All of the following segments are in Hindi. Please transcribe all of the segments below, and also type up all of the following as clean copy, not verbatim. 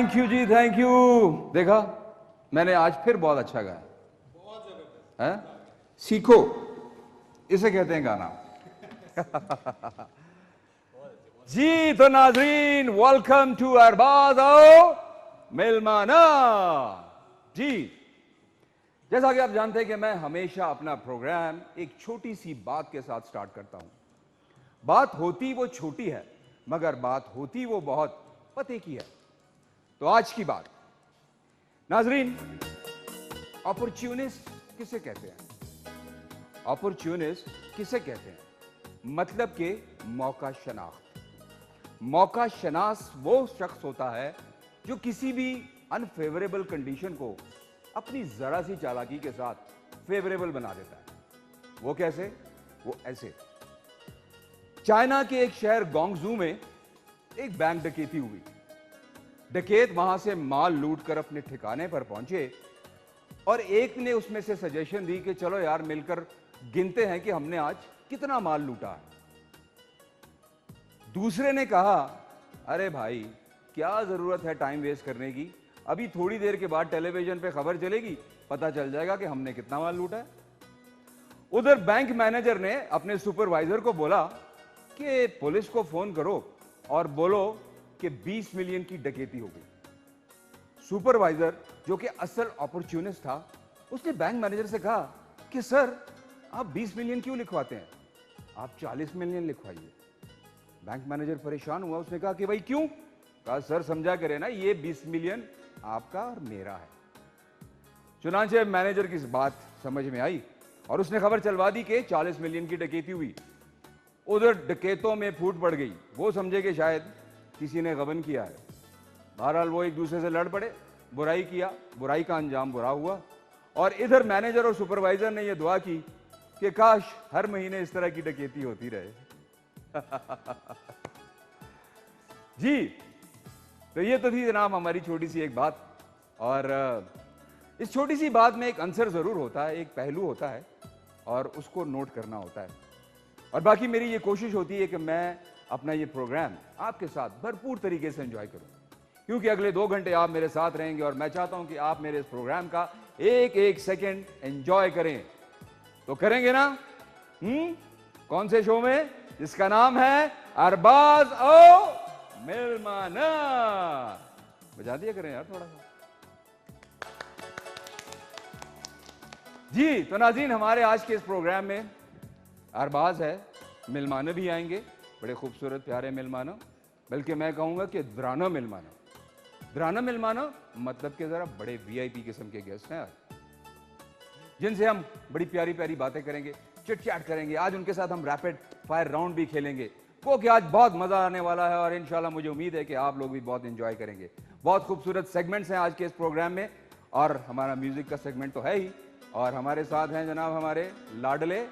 थैंक यू जी, थैंक यू। देखा, मैंने आज फिर बहुत अच्छा गाया। बहुत जबरदस्त है। सीखो, इसे कहते हैं गाना। जी तो नाजरीन, वेलकम टू अरबाज आओ मेलमाना। जी, जैसा कि आप जानते हैं कि मैं हमेशा अपना प्रोग्राम एक छोटी सी बात के साथ स्टार्ट करता हूं। बात होती वो छोटी है, मगर बात होती वो बहुत पते की है। तो आज की बात, नाजरीन, अपॉर्चुनिस्ट किसे कहते हैं? अपॉर्चुनिस्ट किसे कहते हैं? मतलब के मौका शनाख्त। मौका शनास वो शख्स होता है जो किसी भी अनफेवरेबल कंडीशन को अपनी जरा सी चालाकी के साथ फेवरेबल बना देता है। वो कैसे? वो ऐसे। चाइना के एक शहर गोंगजू में एक बैंक डकैती हुई। डकैत वहां से माल लूट कर अपने ठिकाने पर पहुंचे और एक ने उसमें से सजेशन दी कि चलो यार मिलकर गिनते हैं कि हमने आज कितना माल लूटा है। दूसरे ने कहा, अरे भाई क्या जरूरत है टाइम वेस्ट करने की, अभी थोड़ी देर के बाद टेलीविजन पे खबर चलेगी, पता चल जाएगा कि हमने कितना माल लूटा है। उधर बैंक मैनेजर ने अपने सुपरवाइजर को बोला कि पुलिस को फोन करो और बोलो कि 20 मिलियन की डकैती हो गई। सुपरवाइजर, जो कि असल अपॉर्चुनिस्ट था, उसने बैंक मैनेजर से कहा कि सर आप 20 मिलियन क्यों लिखवाते हैं, आप 40 मिलियन लिखवाइए। बैंक मैनेजर परेशान हुआ, उसने कहा कि भाई क्यों? कहा सर समझा करे ना, ये 20 मिलियन आपका और मेरा है। चुनांचे मैनेजर की बात समझ में आई और उसने खबर चलवा दी कि 40 मिलियन की डकैती हुई। उधर डकैतों में फूट पड़ गई। वो समझे कि शायद किसी ने गबन किया है। बहरहाल वो एक दूसरे से लड़ पड़े, बुराई किया, बुराई का अंजाम बुरा हुआ। और इधर मैनेजर और सुपरवाइजर ने यह दुआ की कि काश हर महीने इस तरह की डकैती होती रहे। जी, तो ये तो थी जनाब हमारी छोटी सी एक बात। और इस छोटी सी बात में एक आंसर जरूर होता है, एक पहलू होता है और उसको नोट करना होता है। और बाकी मेरी ये कोशिश होती है कि मैं अपना ये प्रोग्राम आपके साथ भरपूर तरीके से एंजॉय करूं, क्योंकि अगले 2 घंटे आप मेरे साथ रहेंगे और मैं चाहता हूं कि आप मेरे इस प्रोग्राम का एक एक सेकंड एंजॉय करें। तो करेंगे ना? कौन से शो में? जिसका नाम है अरबाज ओ मेलमाना। बजा दिया करें यार थोड़ा सा। जी तो नाज़रीन, हमारे आज के इस प्रोग्राम में अरबाज है, मेलमाना भी आएंगे, बड़े खूबसूरत प्यारे मेलमाना, बल्कि मैं कहूंगा कि दराना मेलमाना। दराना मेलमाना मतलब कि जरा बड़े वीआईपी किस्म के गेस्ट हैं जिनसे हम बड़ी प्यारी प्यारी बातें करेंगे, चिट चैट करेंगे। आज उनके साथ हम रैपिड फायर राउंड भी खेलेंगे, वो कि आज बहुत मजा आने वाला है और इंशाल्लाह मुझे उम्मीद है कि आप लोग भी बहुत एंजॉय करेंगे। बहुत खूबसूरत सेगमेंट्स हैं आज के इस प्रोग्राम में और हमारा म्यूजिक का सेगमेंट तो है ही। और हमारे साथ हैं जनाब हमारे लाडले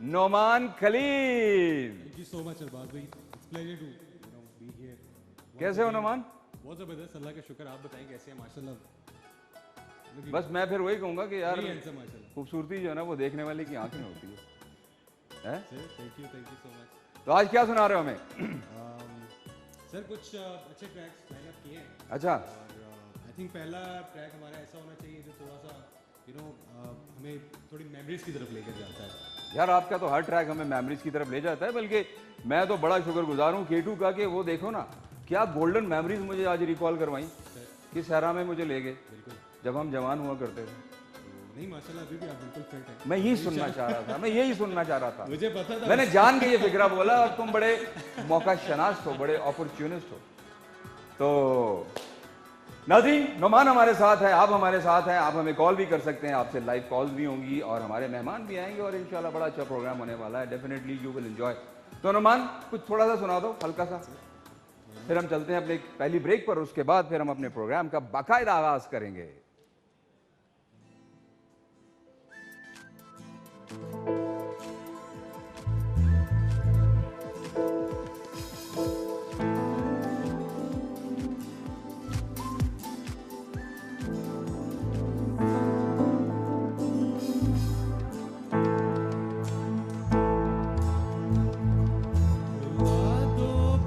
Noman Khalil. Thank you so much Arbaaz भाई, it's pleasure to be here. कैसे हो नोमान? बहुत जबरदस्त, अल्लाह का शुक्र। आप बताएं कैसे हैं? माशाल्लाह। बस मैं फिर वही कहूंगा कि यार माशाल्लाह खूबसूरती जो है ना वो देखने वाले की आंखें में होती है? Thank you so much. तो आज क्या सुना रहे हो हमें? सर कुछ अच्छे ट्रैक्स लाइन अप किए हैं। अच्छा, और आई थिंक पहला ट्रैक हमारा ऐसा होना चाहिए जो थोड़ा सा हमें थोड़ी मेमोरीज की तरफ लेकर जाता है। यार आपका तो हर ट्रैक हमें मेमोरीज की तरफ ले जाता है, बल्कि मैं तो बड़ा शुक्रगुजार हूँ केटू का कि वो देखो ना क्या गोल्डन मेमोरीज मुझे आज रिकॉल करवाई, किस सहरा में मुझे ले गए जब हम जवान हुआ करते थे। नहीं माशाल्लाह, अभी भी आप बिल्कुल फिट हैं। मैं यही सुनना चाह रहा था, मैं यही सुनना चाह रहा था। मुझे पता था, मैंने जान के ये फिक्रा बोला और तुम बड़े मौका शनास हो, बड़े अपॉर्चुनिस्ट हो। तो नाज़रीन, नोमान हमारे साथ है, आप हमारे साथ हैं, आप हमें कॉल भी कर सकते हैं, आपसे लाइव कॉल्स भी होंगी और हमारे मेहमान भी आएंगे और इंशाल्लाह बड़ा अच्छा प्रोग्राम होने वाला है। Definitely you will enjoy. तो नोमान कुछ थोड़ा सा सुना दो, हल्का सा, फिर हम चलते हैं अपने पहली ब्रेक पर। उसके बाद फिर हम अपने प्रोग्राम का बाकायदा आगाज करेंगे।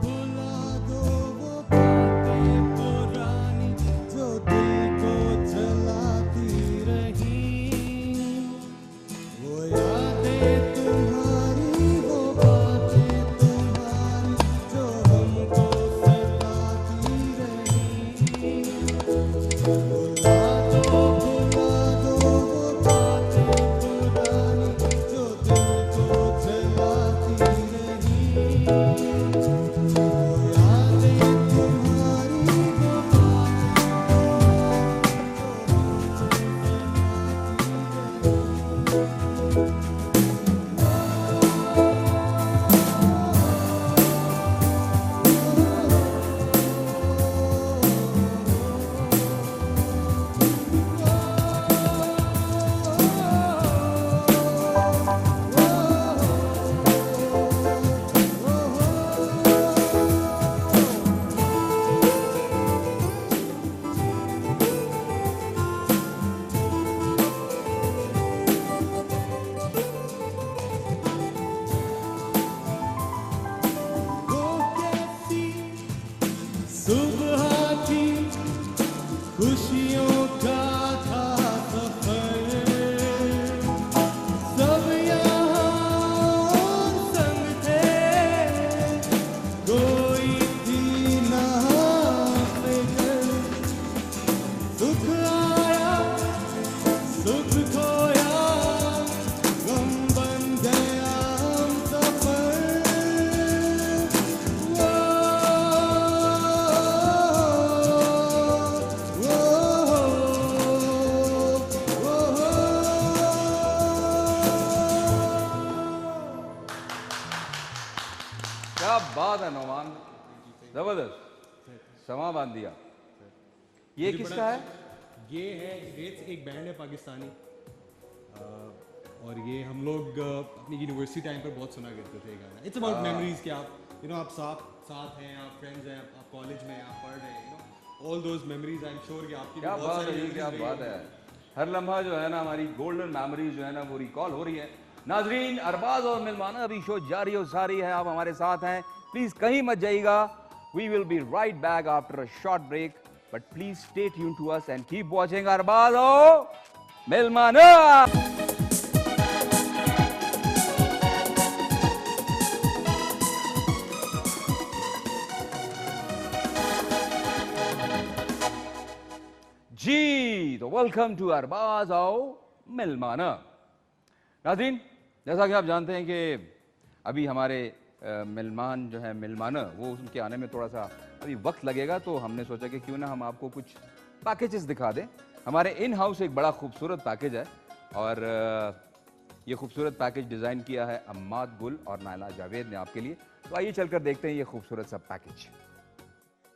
भुला दो वो बातें पुरानी। ये मुझे किसका बड़ा है? ये है रेट्स, एक बैंड है पाकिस्तानी, और ये हम लोग अपनी यूनिवर्सिटी टाइम पर बहुत सुना करते थे ये गाना। इट्स अबाउट मेमोरीज कि आप आप साथ हैं, आप फ्रेंड्स हैं, आप कॉलेज में आप पढ़ रहे हैं, all those memories. I am sure कि आपकी भी क्या बहुत बात सारी है, क्या memories रही बात है। होंगी। हर लम्हा जो है ना, हमारी गोल्डन मेमोरीज जो है ना वो रिकॉल हो रही है। नाजरीन, अरबाज और मिलमाना अभी शो जारी और सारी है, आप हमारे साथ हैं, प्लीज कहीं मत जाइएगा। We will be right back after a short break, but please stay tune to us and keep watching Arbaaz और मिलमाना। जी तो वेलकम टू अरबाज आओ मिलमाना। नाज़रीन, जैसा कि आप जानते हैं कि अभी हमारे मिलमान जो है मिलमाना, वो उनके आने में थोड़ा सा अभी वक्त लगेगा, तो हमने सोचा कि क्यों ना हम आपको कुछ पैकेजेस दिखा दें। हमारे इन हाउस एक बड़ा खूबसूरत पैकेज है, और ये खूबसूरत पैकेज डिज़ाइन किया है अम्माद गुल और नायला जावेद ने आपके लिए। तो आइए चलकर देखते हैं ये खूबसूरत सा पैकेज।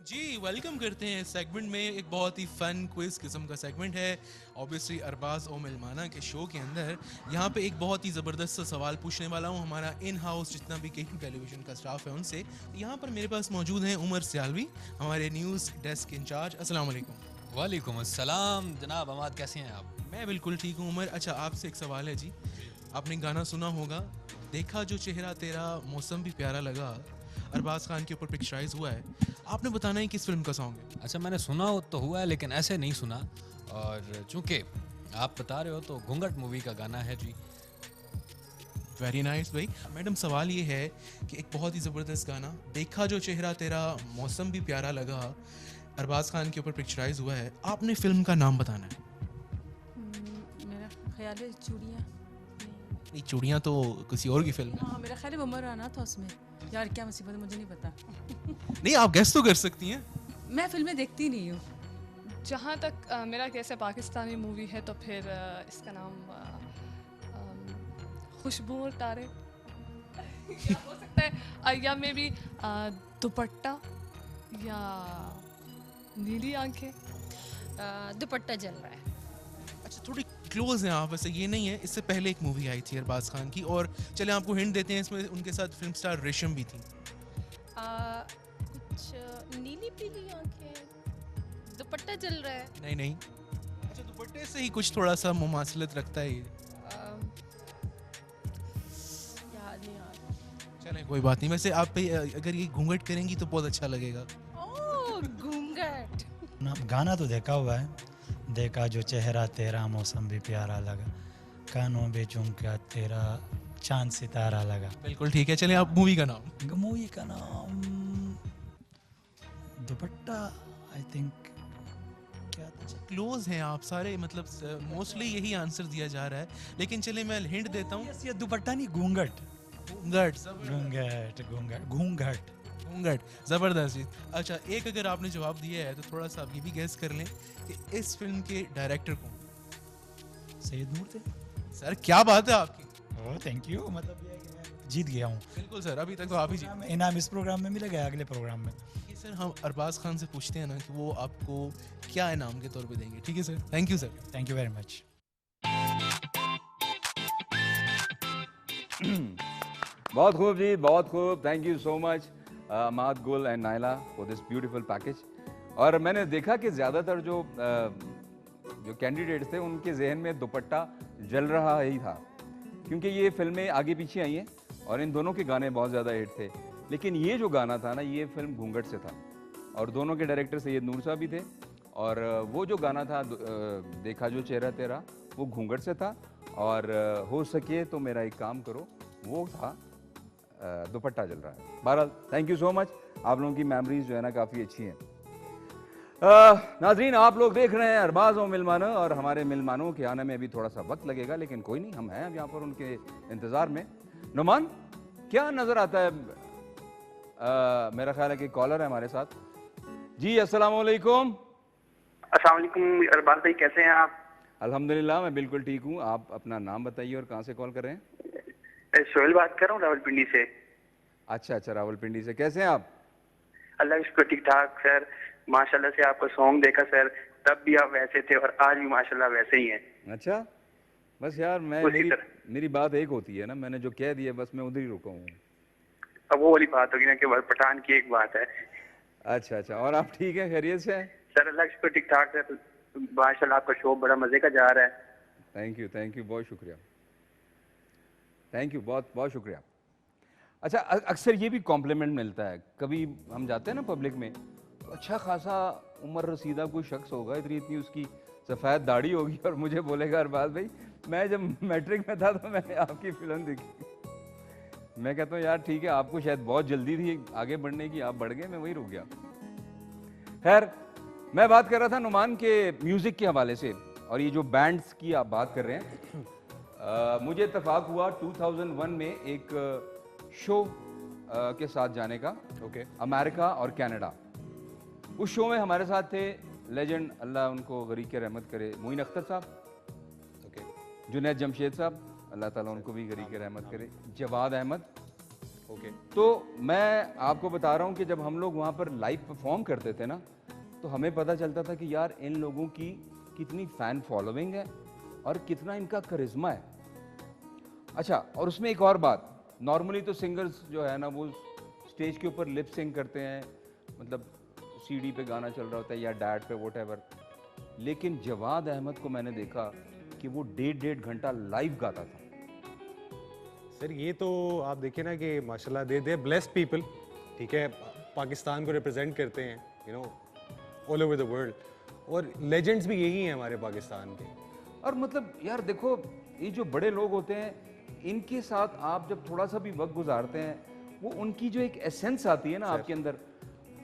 जी वेलकम करते हैं इस सेगमेंट में। एक बहुत ही फन क्विज किस्म का सेगमेंट है ऑब्वियसली अरबाज और मिलमाना के शो के अंदर। यहाँ पे एक बहुत ही ज़बरदस्त सा सवाल पूछने वाला हूँ हमारा इन हाउस जितना भी कहीं टेलीविज़न का स्टाफ है उनसे। यहाँ पर मेरे पास मौजूद हैं उमर सियालवी, हमारे न्यूज़ डेस्क इंचार्ज। अस्सलाम वालेकुम। वालेकुम अस्सलाम जनाब अमाद, कैसे हैं आप? मैं बिल्कुल ठीक हूँ उमर। अच्छा, आपसे एक सवाल है जी। आपने गाना सुना होगा, देखा जो चेहरा तेरा मौसम भी प्यारा लगा, अरबाज खान के ऊपर पिक्चराइज हुआ है। आपने बताना है किस फिल्म का सॉन्ग है। अच्छा, मैंने सुना हो तो हुआ है लेकिन ऐसे नहीं सुना, और चूंकि आप बता रहे हो तो घूंघट मूवी का गाना है जी। वेरी नाइस भाई। मैडम, सवाल ये है कि एक बहुत ही ज़बरदस्त गाना, देखा जो चेहरा तेरा मौसम भी प्यारा लगा, अरबाज खान के ऊपर पिक्चराइज हुआ है, आपने फिल्म का नाम बताना है। मेरा ख्याल है चूड़ियाँ। नहीं, चूड़ियाँ तो किसी और की फिल्म है। हाँ, मेरा ख्याल है उमर आना था उसमें। यार क्या मुसीबत है, मुझे नहीं पता। नहीं, आप गेस तो कर सकती हैं। मैं फिल्में देखती नहीं हूँ। जहाँ तक मेरा कैसे पाकिस्तानी मूवी है तो फिर इसका नाम खुशबू और तारे या हो सकता है, या मे बी दुपट्टा या नीली आंखें। दुपट्टा जल रहा है। अच्छा, थोड़ी क्लोज हैं आप, वैसे ये नहीं है। इससे पहले एक मूवी आई थी अरबाज खान की, और चले आपको हिंट देते हैं, इसमें उनके साथ फिल्म स्टार रेशम भी थी। कुछ नीली पीली आंखें, दुपट्टा जल रहा है। नहीं नहीं, अच्छा दुपट्टे से ही कुछ थोड़ा सा मुमासलत रखता है ये। याद नहीं आ रहा। चलें कोई बात नहीं। वैसे आप पे अगर ये घूंघट करेंगी तो बहुत अच्छा लगेगा। ओह घूंघट। गाना तो देखा हुआ है, देखा जो चेहरा तेरा मौसम भी प्यारा लगा, कानों में झुमका तेरा चांद सितारा लगा। बिल्कुल ठीक है। चलें आप मूवी का नाम। मूवी का नाम दुपट्टा, आई थिंक। क्या था? क्लोज हैं आप सारे, मतलब मोस्टली यही आंसर दिया जा रहा है, लेकिन चले मैं हिंट देता हूँ। ये दुपट्टा नहीं, घूंघट। घूंघट, घूंघट घूंघट घूंघट घूंघट, जबरदस्त जी। अच्छा, एक अगर आपने जवाब दिया है तो थोड़ा सा आप ये भी गेस कर लें कि इस फिल्म के डायरेक्टर कौन। सैयद नूर थे। सर क्या बात है आपकी। ओह थैंक यू, मतलब ये है कि मैं जीत गया हूँ। बिल्कुल सर, अभी तक तो आप ही जीते। इनाम इस प्रोग्राम में मिलेगा, अगले प्रोग्राम में। ये सर हम अरबाज खान से पूछते हैं ना कि वो आपको क्या इनाम के तौर पे देंगे। ठीक है sir, thank you sir. Thank you very much. बहुत खूब जी, बहुत खूब। Thank you so much Ammad Gul and Naila for this beautiful package. और मैंने देखा कि ज़्यादातर जो कैंडिडेट्स थे उनके जहन में दुपट्टा जल रहा ही था, क्योंकि ये फिल्में आगे पीछे आई हैं और इन दोनों के गाने बहुत ज़्यादा हिट थे। लेकिन ये जो गाना था ना, ये फिल्म घूंघट से था, और दोनों के डायरेक्टर सैयद नूर साहब भी थे, और वो जो गाना था देखा जो चेहरा तेरा, वो घूंघट से था, और हो सके तो मेरा एक काम करो, वो था दुपट्टा जल रहा है। बहरहाल थैंक यू सो मच, आप लोगों की मेमोरीज जो है ना काफ़ी अच्छी हैं। नाजरीन, आप लोग देख रहे हैं अरबाज और मिलमाना, और हमारे मिलमानों के आने में अभी थोड़ा सा वक्त लगेगा, लेकिन कोई नहीं, हम हैं अब यहाँ पर उनके इंतज़ार में। नुमान, क्या नज़र आता है? मेरा ख्याल है कि कॉलर है हमारे साथ। जी अस्सलाम वालेकुम। अस्सलाम वालेकुम अरबाज भाई, कैसे हैं आप? अल्हम्दुलिल्लाह, मैं बिल्कुल ठीक हूँ। आप अपना नाम बताइए और कहाँ से कॉल कर रहे हैं? सोहेल बात कर रहा हूँ रावलपिंडी से। अच्छा अच्छा, रावलपिंडी से। कैसे हैं आप? अल्लाह का शुक्र, ठीक ठाक सर। माशाल्लाह से आपका सॉन्ग देखा सर, तब भी आप वैसे थे और आज भी माशाल्लाह वैसे ही हैं। अच्छा, बस यार मैं उसी मेरी तरह। मेरी बात एक होती है ना, मैंने जो कह दिया बस मैं उधर ही रुका हूँ। अब वो वाली बात होगी ना कि बस पठान की एक बात है। अच्छा अच्छा, और आप ठीक हैं, खैरियत से हैं? सर अल्लाह का शुक्र ठीक ठाक है। माशाल्लाह आपका शो बड़ा मजे का जा रहा है। थैंक यू, बहुत शुक्रिया। थैंक यू, बहुत बहुत शुक्रिया। अच्छा, अक्सर ये भी कॉम्प्लीमेंट मिलता है, कभी हम जाते हैं ना पब्लिक में, तो अच्छा खासा उम्र रसीदा कोई शख्स होगा, इतनी इतनी उसकी सफ़ेद दाढ़ी होगी और मुझे बोलेगा अरबाज भाई मैं जब मैट्रिक में था तो मैंने आपकी फिल्म देखी। मैं कहता हूँ यार ठीक है, आपको शायद बहुत जल्दी थी आगे बढ़ने की, आप बढ़ गए, मैं वहीं रुक गया। खैर, मैं बात कर रहा था नुमान के म्यूज़िक के हवाले से, और ये जो बैंड्स की आप बात कर रहे हैं, मुझे इत्तेफाक हुआ 2001 में एक शो के साथ जाने का, ओके। अमेरिका और कनाडा। उस शो में हमारे साथ थे लेजेंड, अल्लाह उनको गरीक के रहमत करे, मोइन अख्तर साहब, ओके। जुनैद जमशेद साहब, अल्लाह ताला उनको भी गरीक के रहमत करे, जवाद अहमद। ओके। तो मैं आपको बता रहा हूँ कि जब हम लोग वहाँ पर लाइव परफॉर्म करते थे ना, तो हमें पता चलता था कि यार इन लोगों की कितनी फ़ैन फॉलोइंग है और कितना इनका करिश्मा है। अच्छा, और उसमें एक और बात, नॉर्मली तो सिंगर्स जो है ना वो स्टेज के ऊपर लिप सिंग करते हैं, मतलब सीडी पे गाना चल रहा होता है या डैट पे वोटेवर, लेकिन जवाद अहमद को मैंने देखा कि वो 1.5 घंटा लाइव गाता था। सर ये तो आप देखिए ना कि माशाल्लाह दे ब्लेस्ड पीपल, ठीक है, पाकिस्तान को रिप्रेजेंट करते हैं, you know, all over the world, और लेजेंड्स भी यही हैं हमारे पाकिस्तान के। और मतलब यार देखो, ये जो बड़े लोग होते हैं इनके साथ आप जब थोड़ा सा भी वक्त गुजारते हैं, वो उनकी जो एक एसेंस आती है ना आपके अंदर,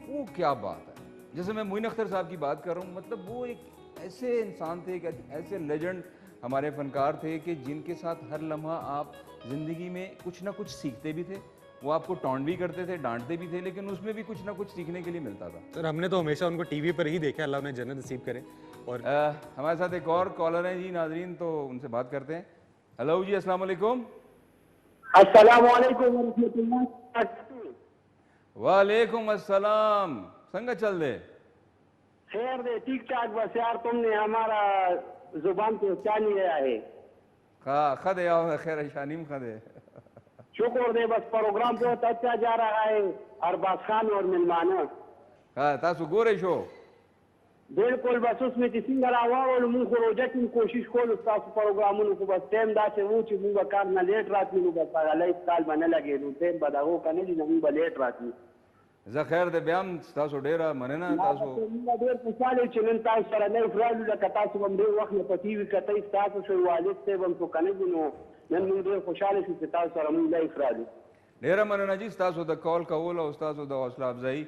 वो क्या बात है। जैसे मैं मोइन अख्तर साहब की बात कर रहा हूँ, मतलब वो एक ऐसे इंसान थे, एक ऐसे लेजेंड हमारे फनकार थे कि जिनके साथ हर लम्हा आप ज़िंदगी में कुछ ना कुछ सीखते भी थे। वो आपको टॉन्ट भी करते थे, डांटते भी थे, लेकिन उसमें भी कुछ ना कुछ सीखने के लिए मिलता था। सर हमने तो हमेशा उनको टीवी पर ही देखा, अल्लाह उन्हें जन्नत नसीब करे। और हमारे साथ एक और कॉलर हैं जी नाजरीन, तो उनसे बात करते हैं। हेलो जी, अस्सलाम वालेकुम। अस्सलाम वालेकुम वरहमतुल्लाह। वालेकुम अस्सलाम, संग चल दे। खैर दे, ठीक ठाक, बस यार तुमने हमारा जुबान पे क्या लिया है। खदे आओ, खैर शानीम खदे। शुक्र दे, बस प्रोग्राम बहुत अच्छा जा रहा है, अरबाज खान और मिलमाना। हाँ, तासु गोरे शो बिल्कुल, बस उसमें सिंगल आवाज और मुंह को रोजा की कोशिश को उस्ताद प्रोग्राम उनको बस टाइम दा से वो ची मुंह का ना लेट रात में बस लाइफ स्टाइल बने लगे नु टाइम बदाओ कने जी मुंह लेट रात में za khair de biam tasu dera manena tasu मुंह देर पुछाले चलन ताऊ सर ने फ्राइड ला कता सु बम दे वक्त में पति भी कतई स्टार्ट से वालिद से बम तो कने जी नो नन मुंह देर खुशाले से ताऊ सर मुंह life fried dera manena ji tasu da call kawula tasu da hosla afzai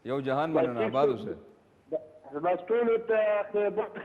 yo jahan manena बाद उसे बस टोल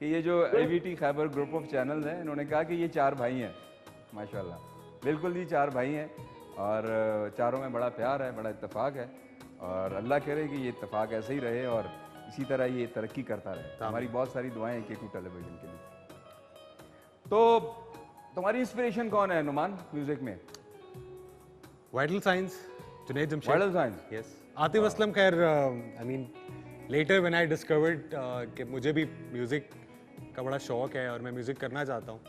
कि ये जो AVT Khyber group of channels हैं, इन्होंने कहा कि ये 4 भाई हैं माशाल्लाह। बिल्कुल जी 4 भाई हैं और चारों में बड़ा प्यार है, बड़ा इत्तेफाक है और अल्लाह करे कि ये इत्तेफाक ऐसे ही रहे और इसी तरह ये तरक्की करता रहे। हमारी बहुत सारी दुआएं हैं K2 टेलीविजन के लिए। तो तुम्हारी इंस्पिरेशन कौन है नुमान म्यूजिक में? Vital Signs, Junaid Jamshed. Vital Signs, yes. Atif Aslam, खैर I mean later when I discovered कि मुझे भी म्यूज़िक का बड़ा शौक़ है और मैं म्यूज़िक करना चाहता हूँ,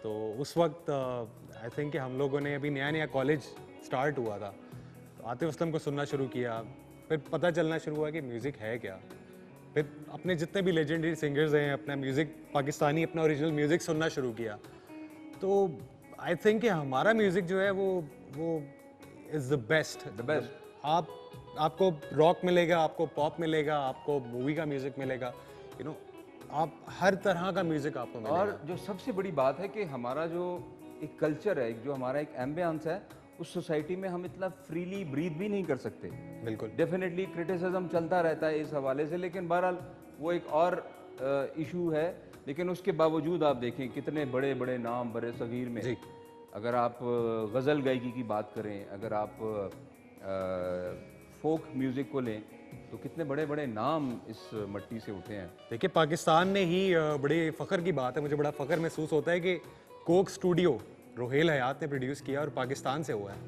तो उस वक्त आई थिंक कि हम लोगों ने अभी नया नया कॉलेज स्टार्ट हुआ था, तो आतिफ असलम को सुनना शुरू किया, फिर पता चलना शुरू हुआ कि म्यूज़िक है क्या। फिर अपने जितने भी लेजेंडरी सिंगर्स हैं, अपना म्यूज़िक पाकिस्तानी, अपना ओरिजिनल म्यूज़िक सुनना शुरू किया, तो आई थिंक कि हमारा म्यूज़िक जो है वो इज़ द बेस्ट। आपको रॉक मिलेगा, आपको पॉप मिलेगा, आपको मूवी का म्यूज़िक मिलेगा, यू नो, आप हर तरह का म्यूज़िक आपको मिलेगा। और जो सबसे बड़ी बात है कि हमारा जो एक कल्चर है, जो हमारा एक एम्बियंस है, उस सोसाइटी में हम इतना फ्रीली ब्रीथ भी नहीं कर सकते। बिल्कुल, डेफिनेटली क्रिटिसिज्म चलता रहता है इस हवाले से, लेकिन बहरहाल वो एक और इशू है। लेकिन उसके बावजूद आप देखें कितने बड़े बड़े नाम बड़े सगीर में जी। अगर आप गज़ल गायकी की बात करें, अगर आप फोक म्यूज़िक को लें, तो कितने बड़े बड़े नाम इस मट्टी से उठे हैं। देखिए पाकिस्तान ने ही बड़े फ़ख्र की बात है, मुझे बड़ा फ़ख्र महसूस होता है कि कोक स्टूडियो रोहेल हयात ने प्रोड्यूस किया और पाकिस्तान से हुआ है,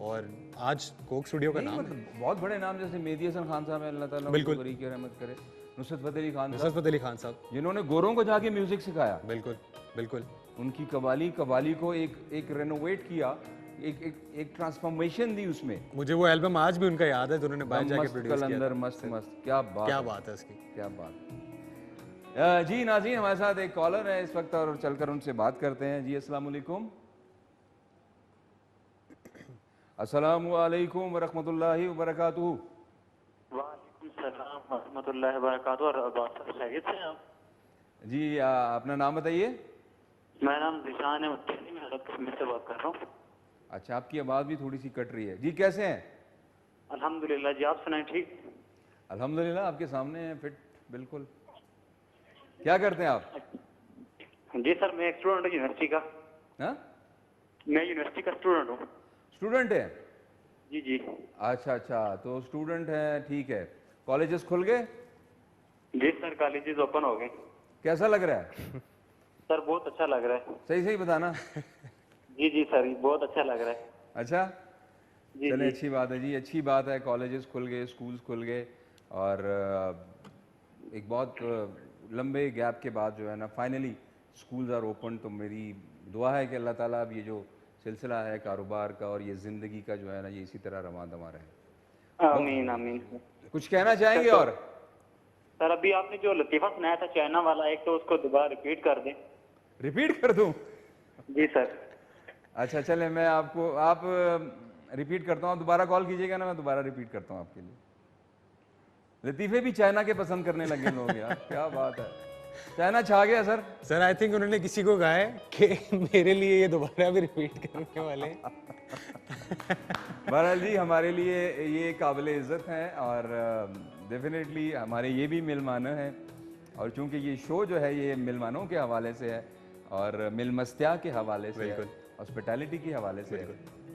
और आज कोक स्टूडियो का नहीं, नाम मतलब बहुत बड़े नाम जैसे मेहदी हसन खान साहब हैं, अल्लाह ताला बिल्कुल। उनको बरी की रहमत करे, नुसरत फतेह अली खान नुसरत साहब, फतेह अली खान साहब, जिन्होंने गोरों को जाके म्यूजिक सिखाया, बिल्कुल बिल्कुल, उनकी कवाली को एक रेनोवेट किया, एक ट्रांसफॉर्मेशन दी उसमें। मुझे वो एल्बम आज भी उनका याद है जो उन्होंने बाहर जाके मस्त प्रोड्यूस किया कलंदर, था। मस्त मस्त, क्या बात है उसकी, क्या बात। जी नाज़रीन, हमारे साथ एक कॉलर है इस वक्त और चलकर उनसे बात करते हैं। जी अस्सलाम वालेकुम। अस्सलामु अलैकुम व रहमतुल्लाहि व बरकातुहू। वालेकुम सलाम व रहमतुल्लाहि व बरकातुहू। और बात खैरियत से हैं आप? जी अपना नाम बताइए। मेरा नाम जिशान है, मैं हरत कश्मीर से बात कर रहा हूँ। अच्छा, आपकी आवाज़ भी थोड़ी सी कट रही है। जी कैसे हैं? अल्हम्दुलिल्लाह जी, आप सुनाएं? ठीक अल्हम्दुलिल्लाह, आपके सामने हैं, फिट बिल्कुल। क्या करते हैं आप? जी सर, मैं एक स्टूडेंट हूँ यूनिवर्सिटी का। हाँ? मैं यूनिवर्सिटी का स्टूडेंट हूँ। स्टूडेंट है? जी जी। अच्छा, तो स्टूडेंट है, ठीक है। कॉलेजेस खुल गए? जी सर, कॉलेजेस ओपन हो गए। कैसा लग रहा है? सर बहुत अच्छा लग रहा है। सही बताना। जी जी सर, बहुत अच्छा लग रहा है। अच्छा, जी चले, जी। अच्छी बात है जी, अच्छी बात है। कॉलेजेस खुल गए, स्कूल्स खुल गए, और एक बहुत लंबे गैप के बाद जो है ना फाइनली स्कूल्स आर ओपन। तो मेरी दुआ है कि अल्लाह ताला अब ये जो सिलसिला है कारोबार का और ये ज़िंदगी का जो है ना, ये इसी तरह रवां दवा रहे। आमीन आमीन। कुछ कहना चाहेंगे? और सर अभी आपने जो लतीफ़ा सुनाया था चाइना वाला, एक तो उसको दोबारा रिपीट कर दें। रिपीट कर दूं? जी सर। अच्छा चले, मैं आपको रिपीट करता हूँ, दोबारा कॉल कीजिएगा ना, मैं दोबारा रिपीट करता हूँ आपके लिए। लतीफ़े भी चाइना के पसंद करने लगे लोग यार, क्या बात है, चाइना छा गया सर। सर आई थिंक उन्होंने किसी को कहा है कि मेरे लिए ये दोबारा भी रिपीट करने वाले हैं। बहरहाल जी, हमारे लिए ये काबिल इज़्ज़त हैं और डेफिनेटली हमारे ये भी मेहमान हैं, और चूंकि ये शो जो है ये मेहमानों के हवाले से है और मिलमस्तिया के हवाले से है, हॉस्पिटैलिटी के हवाले से है,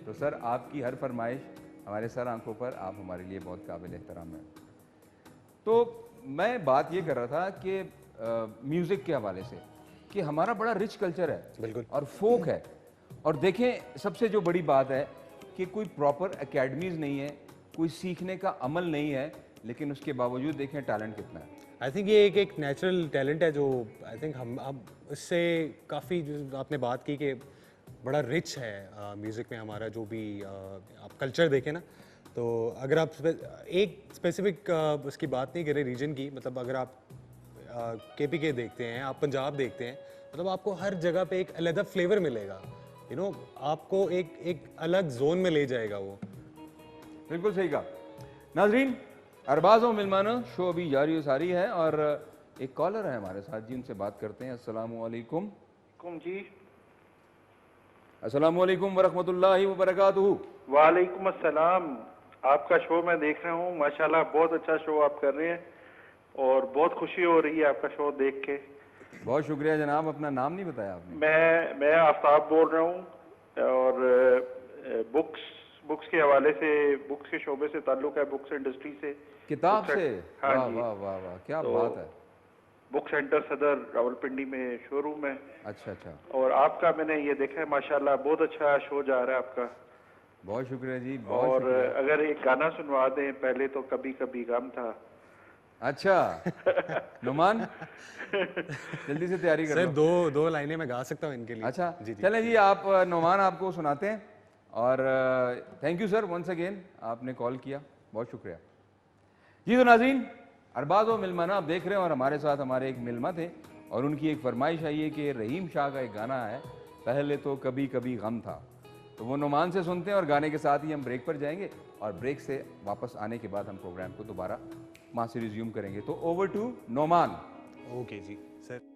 तो सर आपकी हर फरमाइश हमारे सर आंखों पर, आप हमारे लिए बहुत काबिल एहतराम हैं। तो मैं बात ये कर रहा था कि म्यूज़िक के हवाले से कि हमारा बड़ा रिच कल्चर है, बिल्कुल, और फोक है, और देखें सबसे जो बड़ी बात है कि कोई प्रॉपर एकेडमीज़ नहीं है, कोई सीखने का अमल नहीं है, लेकिन उसके बावजूद देखें टैलेंट कितना है। आई थिंक ये एक नेचुरल टैलेंट है जो आई थिंक हम इससे काफ़ी, जो आपने बात की कि बड़ा रिच है म्यूज़िक में हमारा जो भी आप कल्चर देखें ना, तो अगर आप एक स्पेसिफिक उसकी बात नहीं करें रीजन की, मतलब अगर आप KPK देखते हैं, आप पंजाब देखते हैं, मतलब आपको हर जगह पे एक अलग फ्लेवर मिलेगा, यू नो, आपको एक अलग जोन में ले जाएगा वो। बिल्कुल सही कहा। नाजरीन, अरबाज़ और मिलमाना शो अभी जारी व सारी है, और एक कॉलर है हमारे साथ जी, उनसे बात करते हैं। अस्सलामु अलैकुम। जी। अस्सलामु अलैकुम व रहमतुल्लाहि व बरकातुहू। वालेकुम अस्सलाम। आपका शो मैं देख रहा हूँ, माशाल्लाह बहुत अच्छा शो आप कर रहे हैं और बहुत खुशी हो रही है आपका शो देख के। बहुत शुक्रिया जनाब, अपना नाम नहीं बताया आपने। मैं आफ्ताब बोल रहा हूँ, और बुक्स के हवाले से, बुक्स के शोबे से ताल्लुक है, बुक्स इंडस्ट्री से, किताब से। हाँ वाह जी। वाह वाह वाह, क्या तो बात है। बुक सेंटर सदर रावलपिंडी में शोरूम है। अच्छा अच्छा। और आपका मैंने ये देखा है, माशाल्लाह बहुत अच्छा शो जा रहा है आपका। बहुत शुक्रिया जी, बहुत और शुक्रिया। अगर एक गाना सुनवा दें, पहले तो कभी कभी गम था। अच्छा नुमान, जल्दी से तैयारी कर सर लो। दो लाइनें मैं गा सकता हूँ इनके लिए। अच्छा जी जी। चलें जी, आप नुमान आपको सुनाते हैं, और thank you sir once again, आपने कॉल किया, बहुत शुक्रिया जी। तो नाज़रीन, अरबाज़ व मिलमाना आप देख रहे हैं, और हमारे साथ हमारे एक मिलमा थे, और उनकी एक फरमाइश आई है कि रहीम शाह का एक गाना है, पहले तो कभी कभी गम था, तो वो नुमान से सुनते हैं, और गाने के साथ ही हम ब्रेक पर जाएंगे, और ब्रेक से वापस आने के बाद हम प्रोग्राम को दोबारा वहाँ से रिज्यूम करेंगे। तो ओवर टू नोमान। ओके जी सर।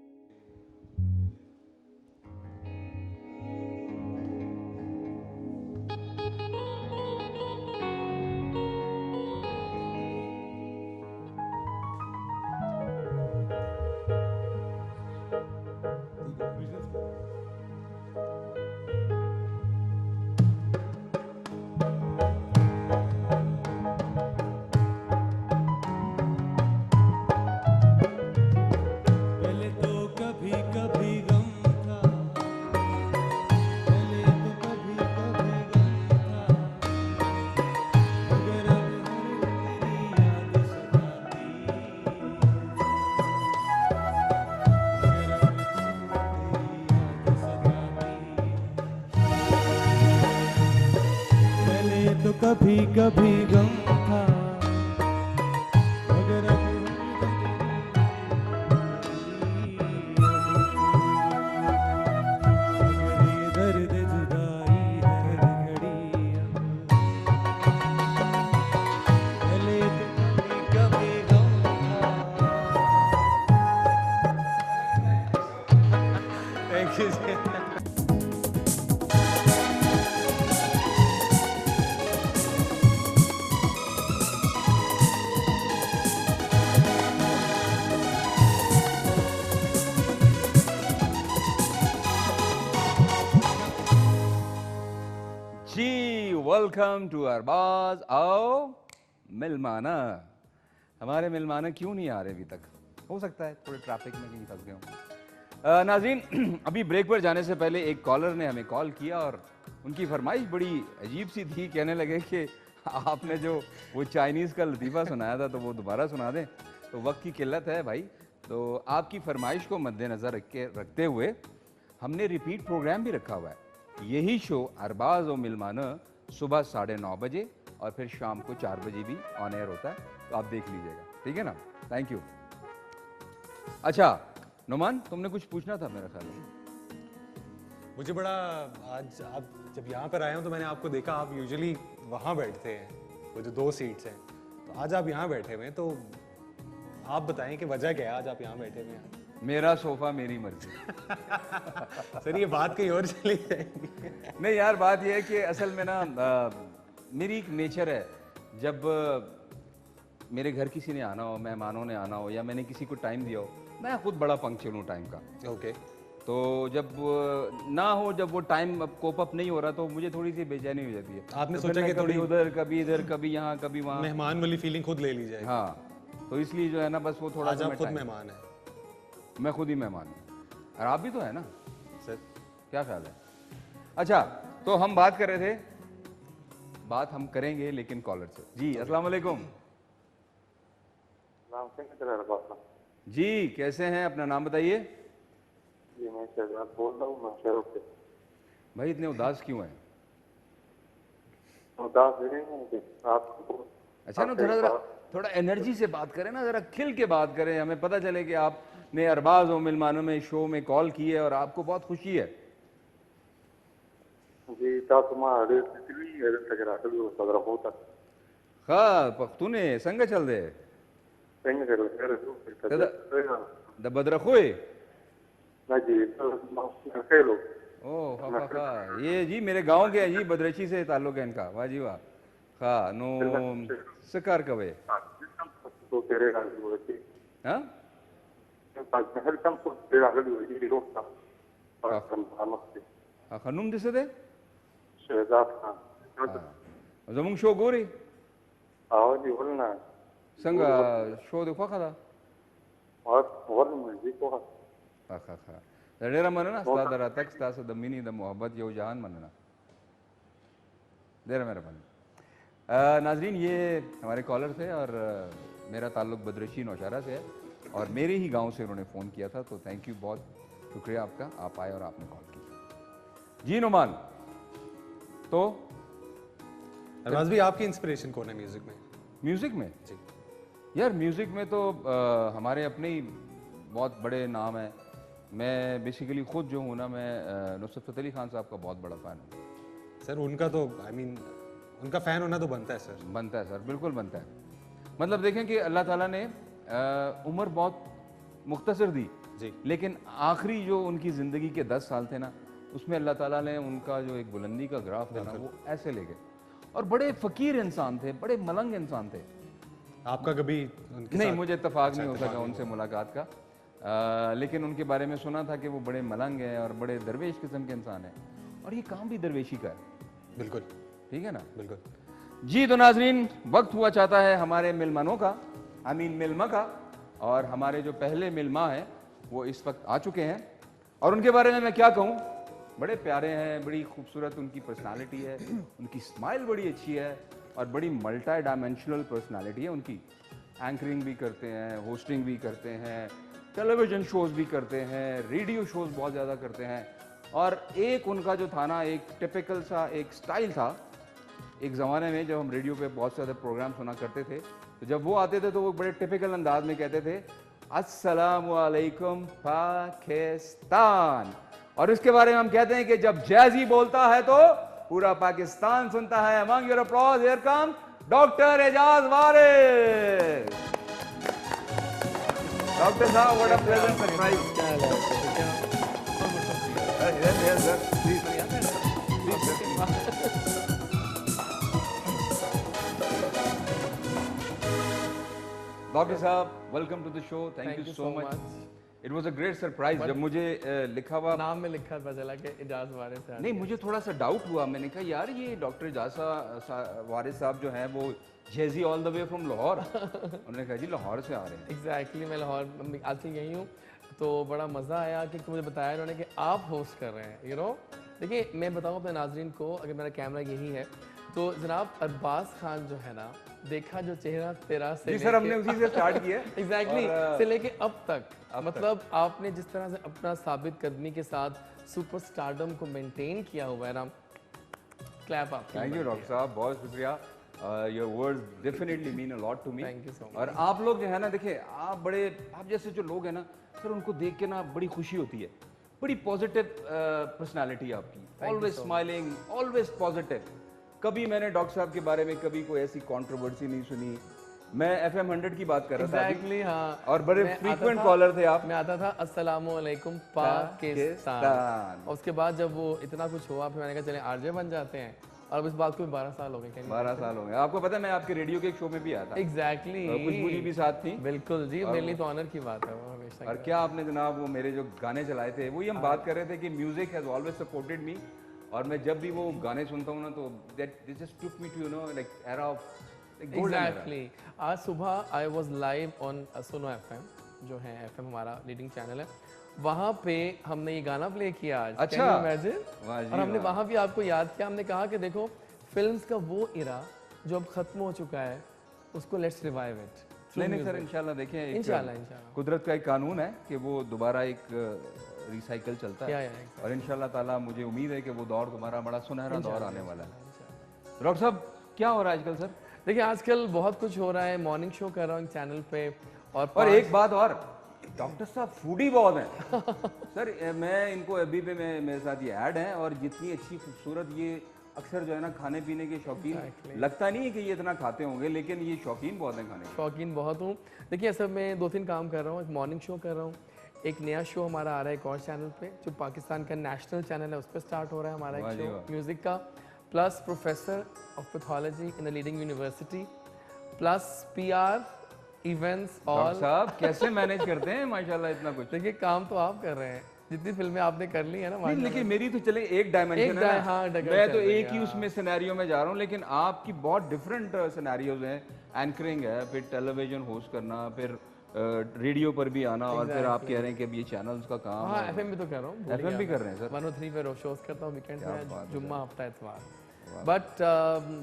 कभी कभी गम था मगर अब मगर ये दर्द जुदाई है घड़ी पहले तो कभी कभी गम था। थैंक यू जी। जी वेलकम टू अरबाज आओ मिलमाना। हमारे मिलमाना क्यों नहीं आ रहे अभी तक? हो सकता है थोड़े ट्रैफिक में कहीं फंस गए हों। नाज़रीन, अभी ब्रेक पर जाने से पहले एक कॉलर ने हमें कॉल किया और उनकी फरमाइश बड़ी अजीब सी थी। कहने लगे कि आपने जो वो चाइनीज़ का लतीफ़ा सुनाया था तो वो दोबारा सुना दें। तो वक्त की किल्लत है भाई, तो आपकी फरमाइश को मद्देनज़र रखते हुए हमने रिपीट प्रोग्राम भी रखा हुआ है। यही शो अरबाज और मिलमाना सुबह 9:30 बजे और फिर शाम को 4 बजे भी ऑन एयर होता है, तो आप देख लीजिएगा, ठीक है ना? Thank you. अच्छा नुमान, तुमने कुछ पूछना था मेरा ख्याल है। मुझे बड़ा आज आप जब यहाँ पर आए हो तो मैंने आपको देखा, आप यूजुअली वहाँ बैठते हैं, वो जो 2 सीट्स हैं, तो आज आप यहाँ बैठे हुए हैं, तो आप बताएं कि वजह क्या है आज आप यहाँ बैठे हुए हैं? मेरा सोफा मेरी मर्जी। सर ये बात कहीं और चली जाएगी। नहीं यार, बात यह है कि असल में ना मेरी एक नेचर है, जब मेरे घर किसी ने आना हो, मेहमानों ने आना हो या मैंने किसी को टाइम दिया हो, मैं खुद बड़ा पंक्चुअल हूँ टाइम का। ओके। तो जब ना हो, जब वो टाइम कोप अप नहीं हो रहा तो मुझे थोड़ी सी बेचैनी हो जाती है। आपने तो सोचा कि कभी उधर कभी इधर कभी यहाँ कभी वहाँ, मेहमान वाली फीलिंग खुद ले ली जाए। हाँ, तो इसलिए जो है ना बस वो थोड़ा आज सा आप खुद मेहमान है। मैं खुद ही मेहमान हूँ और आप भी तो है ना सर, क्या ख्याल है? अच्छा, तो हम बात कर रहे थे, बात हम करेंगे लेकिन कॉलर से। जी अस्सलाम वालेकुम। जी कैसे हैं, अपना नाम बताइए। जी मैं शहजाद बोल रहा हूँ, मैं शहरों से। भाई इतने उदास क्यों हैं? उदास नहीं हूँ आपको। अच्छा ना, थोड़ा एनर्जी से बात करें ना, जरा खिल के बात करें, हमें पता चले कि आपने अरबाज और मिलमानों में शो में कॉल की है और आपको बहुत खुशी है। जी तुम्हारे होता हाँ पख्तूने संग चल दे द बदरखोए ना जी लो। ओ खा ये जी मेरे गांव के हैं जी, बदरची से ताल्लुक है इनका। वाह जी वाह। खा नो सकार कवे तो तेरे गाली हो रही। हां हर कम तो तेरे गाली हो रही रोटा खनुम दिसे दे शहजाद खान जमुंग शो गोरी आओ जी बोलना संग शो देखो खादा और मुझे को खा खा डेरा मनना स्ता दरा तक स्ता से द मिनी द मोहब्बत यो जहान मनना डेरा मेरा बन। नाजरीन, ये हमारे कॉलर थे और मेरा ताल्लुक बदरशी नौशारा से है और मेरे ही गांव से उन्होंने फ़ोन किया था, तो थैंक यू, बहुत शुक्रिया आपका, आप आए और आपने कॉल की। जी नुमान, तो अरबाज भी आपकी इंस्पिरेशन कौन है म्यूजिक में? म्यूजिक में जी यार, म्यूजिक में तो हमारे अपने ही बहुत बड़े नाम हैं। मैं बेसिकली खुद जो हूँ ना, मैं नुसरत फ़तेह अली खान साहब का बहुत बड़ा फ़ैन हूँ। सर उनका तो उनका फ़ैन होना तो बनता है सर। बनता है सर, बिल्कुल बनता है। मतलब देखें कि अल्लाह ताला ने उम्र बहुत मुख्तसर दी जी, लेकिन आखिरी जो उनकी ज़िंदगी के 10 साल थे ना, उसमें अल्लाह ताला ने उनका जो एक बुलंदी का ग्राफ था ना, वो ऐसे ले गए। और बड़े फ़कीर इंसान थे, बड़े मलंग इंसान थे। आपका कभी उनके नहीं, साथ मुझे इत्तेफाक नहीं हो सका उनसे मुलाकात का, लेकिन उनके बारे में सुना था कि वो बड़े मलंग हैं और बड़े दरवेश किस्म के इंसान हैं और ये काम भी दरवेशी का है। बिल्कुल ठीक है ना? बिल्कुल जी। तो नाजरीन, वक्त हुआ चाहता है हमारे मिलमानों का, मिलमा का, और हमारे जो पहले मिलमा हैं वो इस वक्त आ चुके हैं और उनके बारे में मैं क्या कहूँ, बड़े प्यारे हैं, बड़ी खूबसूरत उनकी पर्सनालिटी है, उनकी स्माइल बड़ी अच्छी है और बड़ी मल्टी डायमेंशनल पर्सनालिटी है उनकी। एंकरिंग भी करते हैं, होस्टिंग भी करते हैं, टेलीविज़न शोज़ भी करते हैं, रेडियो शोज़ बहुत ज़्यादा करते हैं और एक उनका जो था ना, एक टिपिकल सा एक स्टाइल था एक ज़माने में जब हम रेडियो पे बहुत सारे प्रोग्राम सुना करते थे, तो जब वो आते थे तो वो बड़े टिपिकल अंदाज में कहते थे अस्सलामु अलैकुम पाकिस्तान, और इसके बारे में हम कहते हैं कि जब जैजी बोलता है तो पूरा पाकिस्तान सुनता है। Among your applause here come doctor Ejaz Waris. Doctor साहब, what a pleasant surprise. Doctor साहब, welcome to the show. Thank you so much. It was a great surprise जब मुझे लिखा हुआ नाम में लिखा पता चला कि इजाज वारिस है। नहीं, मुझे थोड़ा सा डाउट हुआ। मैंने कहा यार ये डॉक्टर इजाज वारिस साहब जो हैं वो JG all the way from Lahore. उन्होंने कहा जी लाहौर से आ रहे हैं। एग्जैक्टली, मैं लाहौर आजकल यही हूँ, तो बड़ा मज़ा आया कि मुझे बताया उन्होंने कि आप होस्ट कर रहे हैं। यू नो, देखिए मैं बताऊँ अपने नाजरीन को, अगर मेरा कैमरा यही है तो जनाब अरबाज खान जो है ना, देखा जो चेहरा तेरा से जी सर, हमने उसी से स्टार्ट किया। एग्जैक्टली से लेके अब तक मतलब आपने जिस तरह से अपना साबित कदमी के साथ सुपर स्टारडम को मेंटेन किया हुआ है ना, क्लैप आप। थैंक यू डॉक्टर साहब, बहुत शुक्रिया। Your words definitely mean a lot to me. Thank you so much. और आप लोग जो है ना, देखिए आप जैसे जो लोग हैं ना सर, उनको देख के ना बड़ी खुशी होती है। बड़ी पॉजिटिव पर्सनालिटी आपकी, ऑलवेज स्माइलिंग, ऑलवेज पॉजिटिव। कभी मैंने डॉक्टर साहब के बारे में कभी कोई ऐसी कंट्रोवर्सी नहीं सुनी। मैं FM 100 की बात कर रहा था एग्जैक्टली, हाँ, और बड़े फ्रीक्वेंट कॉलर थे आप। मैं आता था अस्सलामु अलैकुम पाकिस्तान। उसके बाद जब वो इतना कुछ हुआ, फिर मैंने कहा चले आरजे बन जाते हैं, और अब इस बात को 12 साल हो गए। 12 साल हो गए। आपको पता है मैं आपके रेडियो के एक शो में भी आया था। एग्जैक्टली, खुशबू जी भी साथ थी। बिल्कुल जी, मेरे लिए तो ऑनर की बात है वो हमेशा। और क्या आपने जनाब वो मेरे जो गाने चलाए थे, वही हम बात कर रहे थे कि music has always supported me. और मैं जब भी वो गाने सुनता हूँ ना तो that just took me to you know like era of exactly. आज सुबह I was live on Suno FM, जो है FM हमारा लीडिंग चैनल है, वहाँ पे हमने ये गाना प्ले किया आज। अच्छा, इमेजिन। और हमने वहाँ भी आपको याद किया, हमने कहा कि देखो फिल्म्स का वो इरा जो अब खत्म हो चुका है, उसको लेट्स रिवाइव इट। नहीं सर, इंशाल्लाह देखें, इंशाल्लाह कुदरत का एक कानून है कि वो दोबारा एक रिसाइकल चलता है। और इंशाल्लाह ताला मुझे उम्मीद है कि वो दौर तुम्हारा बड़ा सुनहरा दौर आने वाला है। डॉक्टर साहब, क्या हो रहा है आजकल सर? देखिए आजकल बहुत कुछ हो रहा है। मॉर्निंग शो कर रहा हूँ चैनल पे, और एक बात और, डॉक्टर साहब फूडी बहुत हैं। सर मैं इनको अभी पे मेरे साथ ये ऐड है, और जितनी अच्छी खूबसूरत ये अक्सर जो है ना खाने पीने के शौकीन, लगता नहीं है कि ये इतना खाते होंगे, लेकिन ये शौकीन बहुत हैं खाने के। शौकीन बहुत हूँ। देखिए सब मैं 2-3 काम कर रहा हूँ। एक मॉर्निंग शो कर रहा हूँ, एक नया शो हमारा आ रहा है एक और चैनल पे जो पाकिस्तान का नेशनल चैनल है, उस पर स्टार्ट हो रहा है हमारा एक शो म्यूज़िक का, plus professor of pathology in the leading university, plus PR events. और साहब कैसे मैनेज करते हैं माशाल्लाह इतना कुछ? देखिए काम तो आप कर रहे हैं, जितनी फिल्में आपने कर ली है ना। लेकिन मेरी तो चले एक डायमेंशन है ना। हाँ, मैं तो एक ही उसमें सिनेरियो में जा रहा हूँ, लेकिन आपकी बहुत डिफरेंट सिनेरियोज हैं। एंकरिंग है, फिर टेलीविजन होस्ट करना, फिर रेडियो पर भी आना, और फिर आप कह रहे हैं कि अब ये चैनल्स का काम। हाँ, FM भी तो कर रहा हूँ। FM भी कर रहे हैं सर। 103 पे शोज करता हूँ वीकेंड में, जुम्मा हफ्ता इतवार। But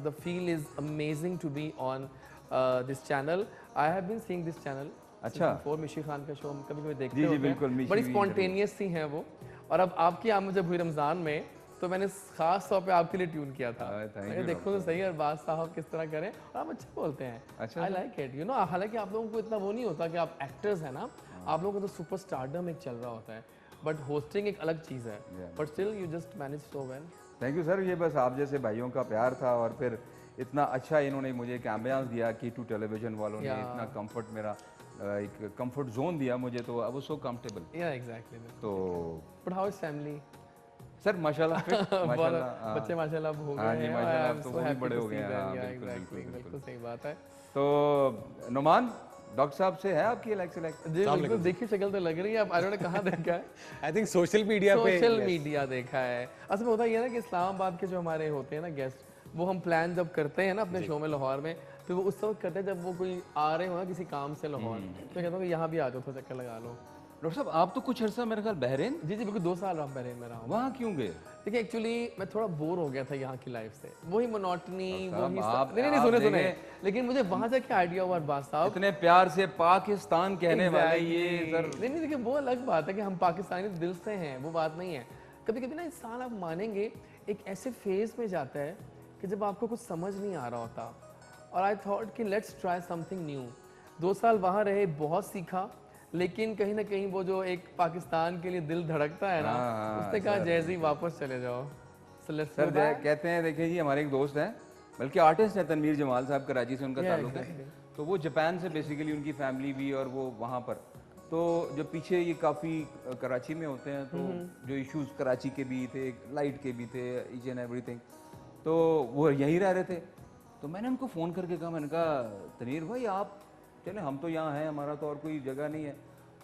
the feel is amazing to be on this channel. I have been seeing this channel. अच्छा, फॉर मिशी खान का शो कभी कभी देखते हो। जी बिल्कुल, बड़ी स्पॉन्टेनियस सी हैं वो। और अब आपकी आमद जब हुई रमज़ान में, तो मैंने खास तौर पे आपके लिए ट्यून किया था। मैंने देखो तो सही अरबाज साहब किस तरह करें, और आप अच्छा बोलते हैं। I like it, you know. हालांकि आप लोगों को इतना वो नहीं होता कि आप एक्टर्स हैं ना, आप लोगों को तो सुपर स्टारडम एक चल रहा होता है, बट होस्टिंग एक अलग चीज़ है। But still you just manage so well. Thank you sir. ये बस आप जैसे भाइयों का प्यार था, और फिर इतना अच्छा इन्होंने मुझे एक एम्बियंस दिया कि टू टेलीविजन वालों ने इतना कंफर्ट, मेरा एक कंफर्ट जोन दिया मुझे, तो आई वाज सो कंफर्टेबल। या एग्जैक्टली। तो but how is family? Sir माशाल्लाह माशाल्लाह बच्चे माशाल्लाह हो गए हैं, माशाल्लाह तो वो भी बड़े हो गए हैं। बिल्कुल सही बात है। तो नुमान डॉक्टर साहब से है आपकी सेलेक्ट? जी बिल्कुल, देखिए शक्ल तो लग रही है। आप आई डोंट नो कहाँ देखा है? आई थिंक सोशल मीडिया पे। सोशल मीडिया देखा है। असल में होता ये है ना कि इस्लामाबाद के जो हमारे होते हैं ना गेस्ट, वो हम प्लान जब करते हैं ना अपने शो में लाहौर में, फिर वो उस वक्त करते हैं जब वो कोई आ रहे हो ना किसी काम से लाहौर, तो कहता हूँ कि यहाँ भी आ जाओ, थोड़ा चक्कर लगा लो। डॉक्टर साहब आप तो कुछ अर्सा मेरे ख्याल बहरीन। जी बिल्कुल, 2 साल आप बहरीन में रहा हूँ। वहाँ क्यों गए? देखिए एक्चुअली मैं थोड़ा बोर हो गया था यहाँ की लाइफ से, वही मोनोटनी, वही नहीं सुने, लेकिन मुझे वहाँ जाके आइडिया हुआ अरबाज साहब, इतने प्यार से पाकिस्तान कहने वाले ये सर। नहीं देखिए वो अलग बात है कि हम पाकिस्तानी दिल से हैं, वो बात नहीं है। कभी कभी ना इंसान आप मानेंगे एक ऐसे फेज में जाता है कि जब आपको कुछ समझ नहीं आ रहा होता, और आई थॉट कि लेट्स ट्राई समथिंग न्यू। 2 साल वहाँ रहे, बहुत सीखा, लेकिन कहीं ना कहीं वो जो एक पाकिस्तान के लिए दिल धड़कता है ना, उसने कहा जैसे ही वापस चले जाओ। सर कहते हैं, देखिए जी हमारे एक दोस्त हैं, बल्कि आर्टिस्ट हैं, तनवीर जमाल साहब, कराची से उनका ताल्लुक है। तो वो जापान से बेसिकली उनकी फैमिली भी, और वो वहाँ पर तो जो पीछे ये काफ़ी कराची में होते हैं, तो जो इश्यूज कराची के भी थे, लाइट के भी थे, ईच एंड एवरीथिंग, तो वो यहीं रह रहे थे। तो मैंने उनको फ़ोन करके कहा, मैंने कहा तनवीर भाई आप चले, हम तो यहाँ हैं, हमारा तो और कोई जगह नहीं है,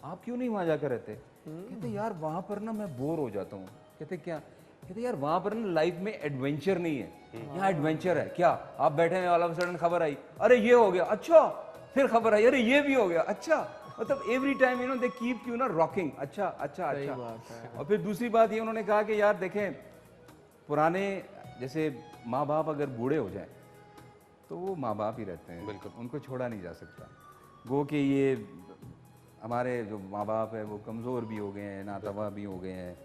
आप क्यों नहीं वहाँ जाकर रहते? कहते यार वहाँ पर ना मैं बोर हो जाता हूँ। कहते क्या? कहते यार वहाँ पर ना लाइफ में एडवेंचर नहीं है, यहाँ एडवेंचर है। क्या? आप बैठे हैं, ऑल ऑफ सडन खबर आई, अरे ये हो गया, अच्छा, फिर खबर आई, अरे ये भी हो गया, अच्छा। मतलब every time you know they keep you ना रॉकिंग, अच्छा अच्छा अच्छा। और फिर दूसरी बात ये उन्होंने कहा कि यार देखें, पुराने जैसे माँ बाप अगर बूढ़े हो जाएं तो वो माँ बाप ही रहते हैं, बिल्कुल उनको छोड़ा नहीं जा सकता। गो कि ये हमारे जो माँ बाप है वो कमज़ोर भी हो गए हैं, नातवा भी हो गए हैं,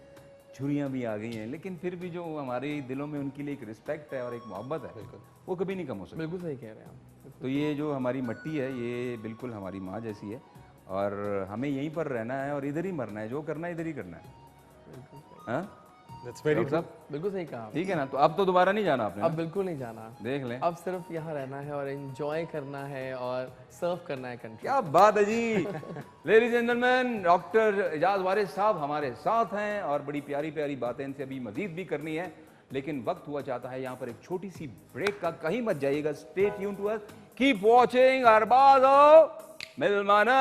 छुरियाँ भी आ गई हैं, लेकिन फिर भी जो हमारे दिलों में उनके लिए एक रिस्पेक्ट है और एक मोहब्बत है, वो कभी नहीं कम हो सकती। बिल्कुल सही कह रहे हैं आप। तो ये जो हमारी मिट्टी है ये बिल्कुल हमारी माँ जैसी है, और हमें यहीं पर रहना है और इधर ही मरना है, जो करना है इधर ही करना है। हाँ बिल्कुल सही कहा। ठीक है ना? तो अब तो दोबारा नहीं जाना आपने? अब बिल्कुल नहीं जाना, देख लें, अब सिर्फ यहाँ रहना है और एंजॉय करना है और सर्व करना है कंट्री। क्या बात है जी। Ladies and gentleman, doctor Ejaz Waris साहब हमारे साथ हैं और बड़ी प्यारी प्यारी बातें इनसे अभी मजीद भी करनी है, लेकिन वक्त हुआ चाहता है यहाँ पर एक छोटी सी ब्रेक का। कहीं मत जाइएगा, stay tune to us, keep watching Arbaaz Milmana.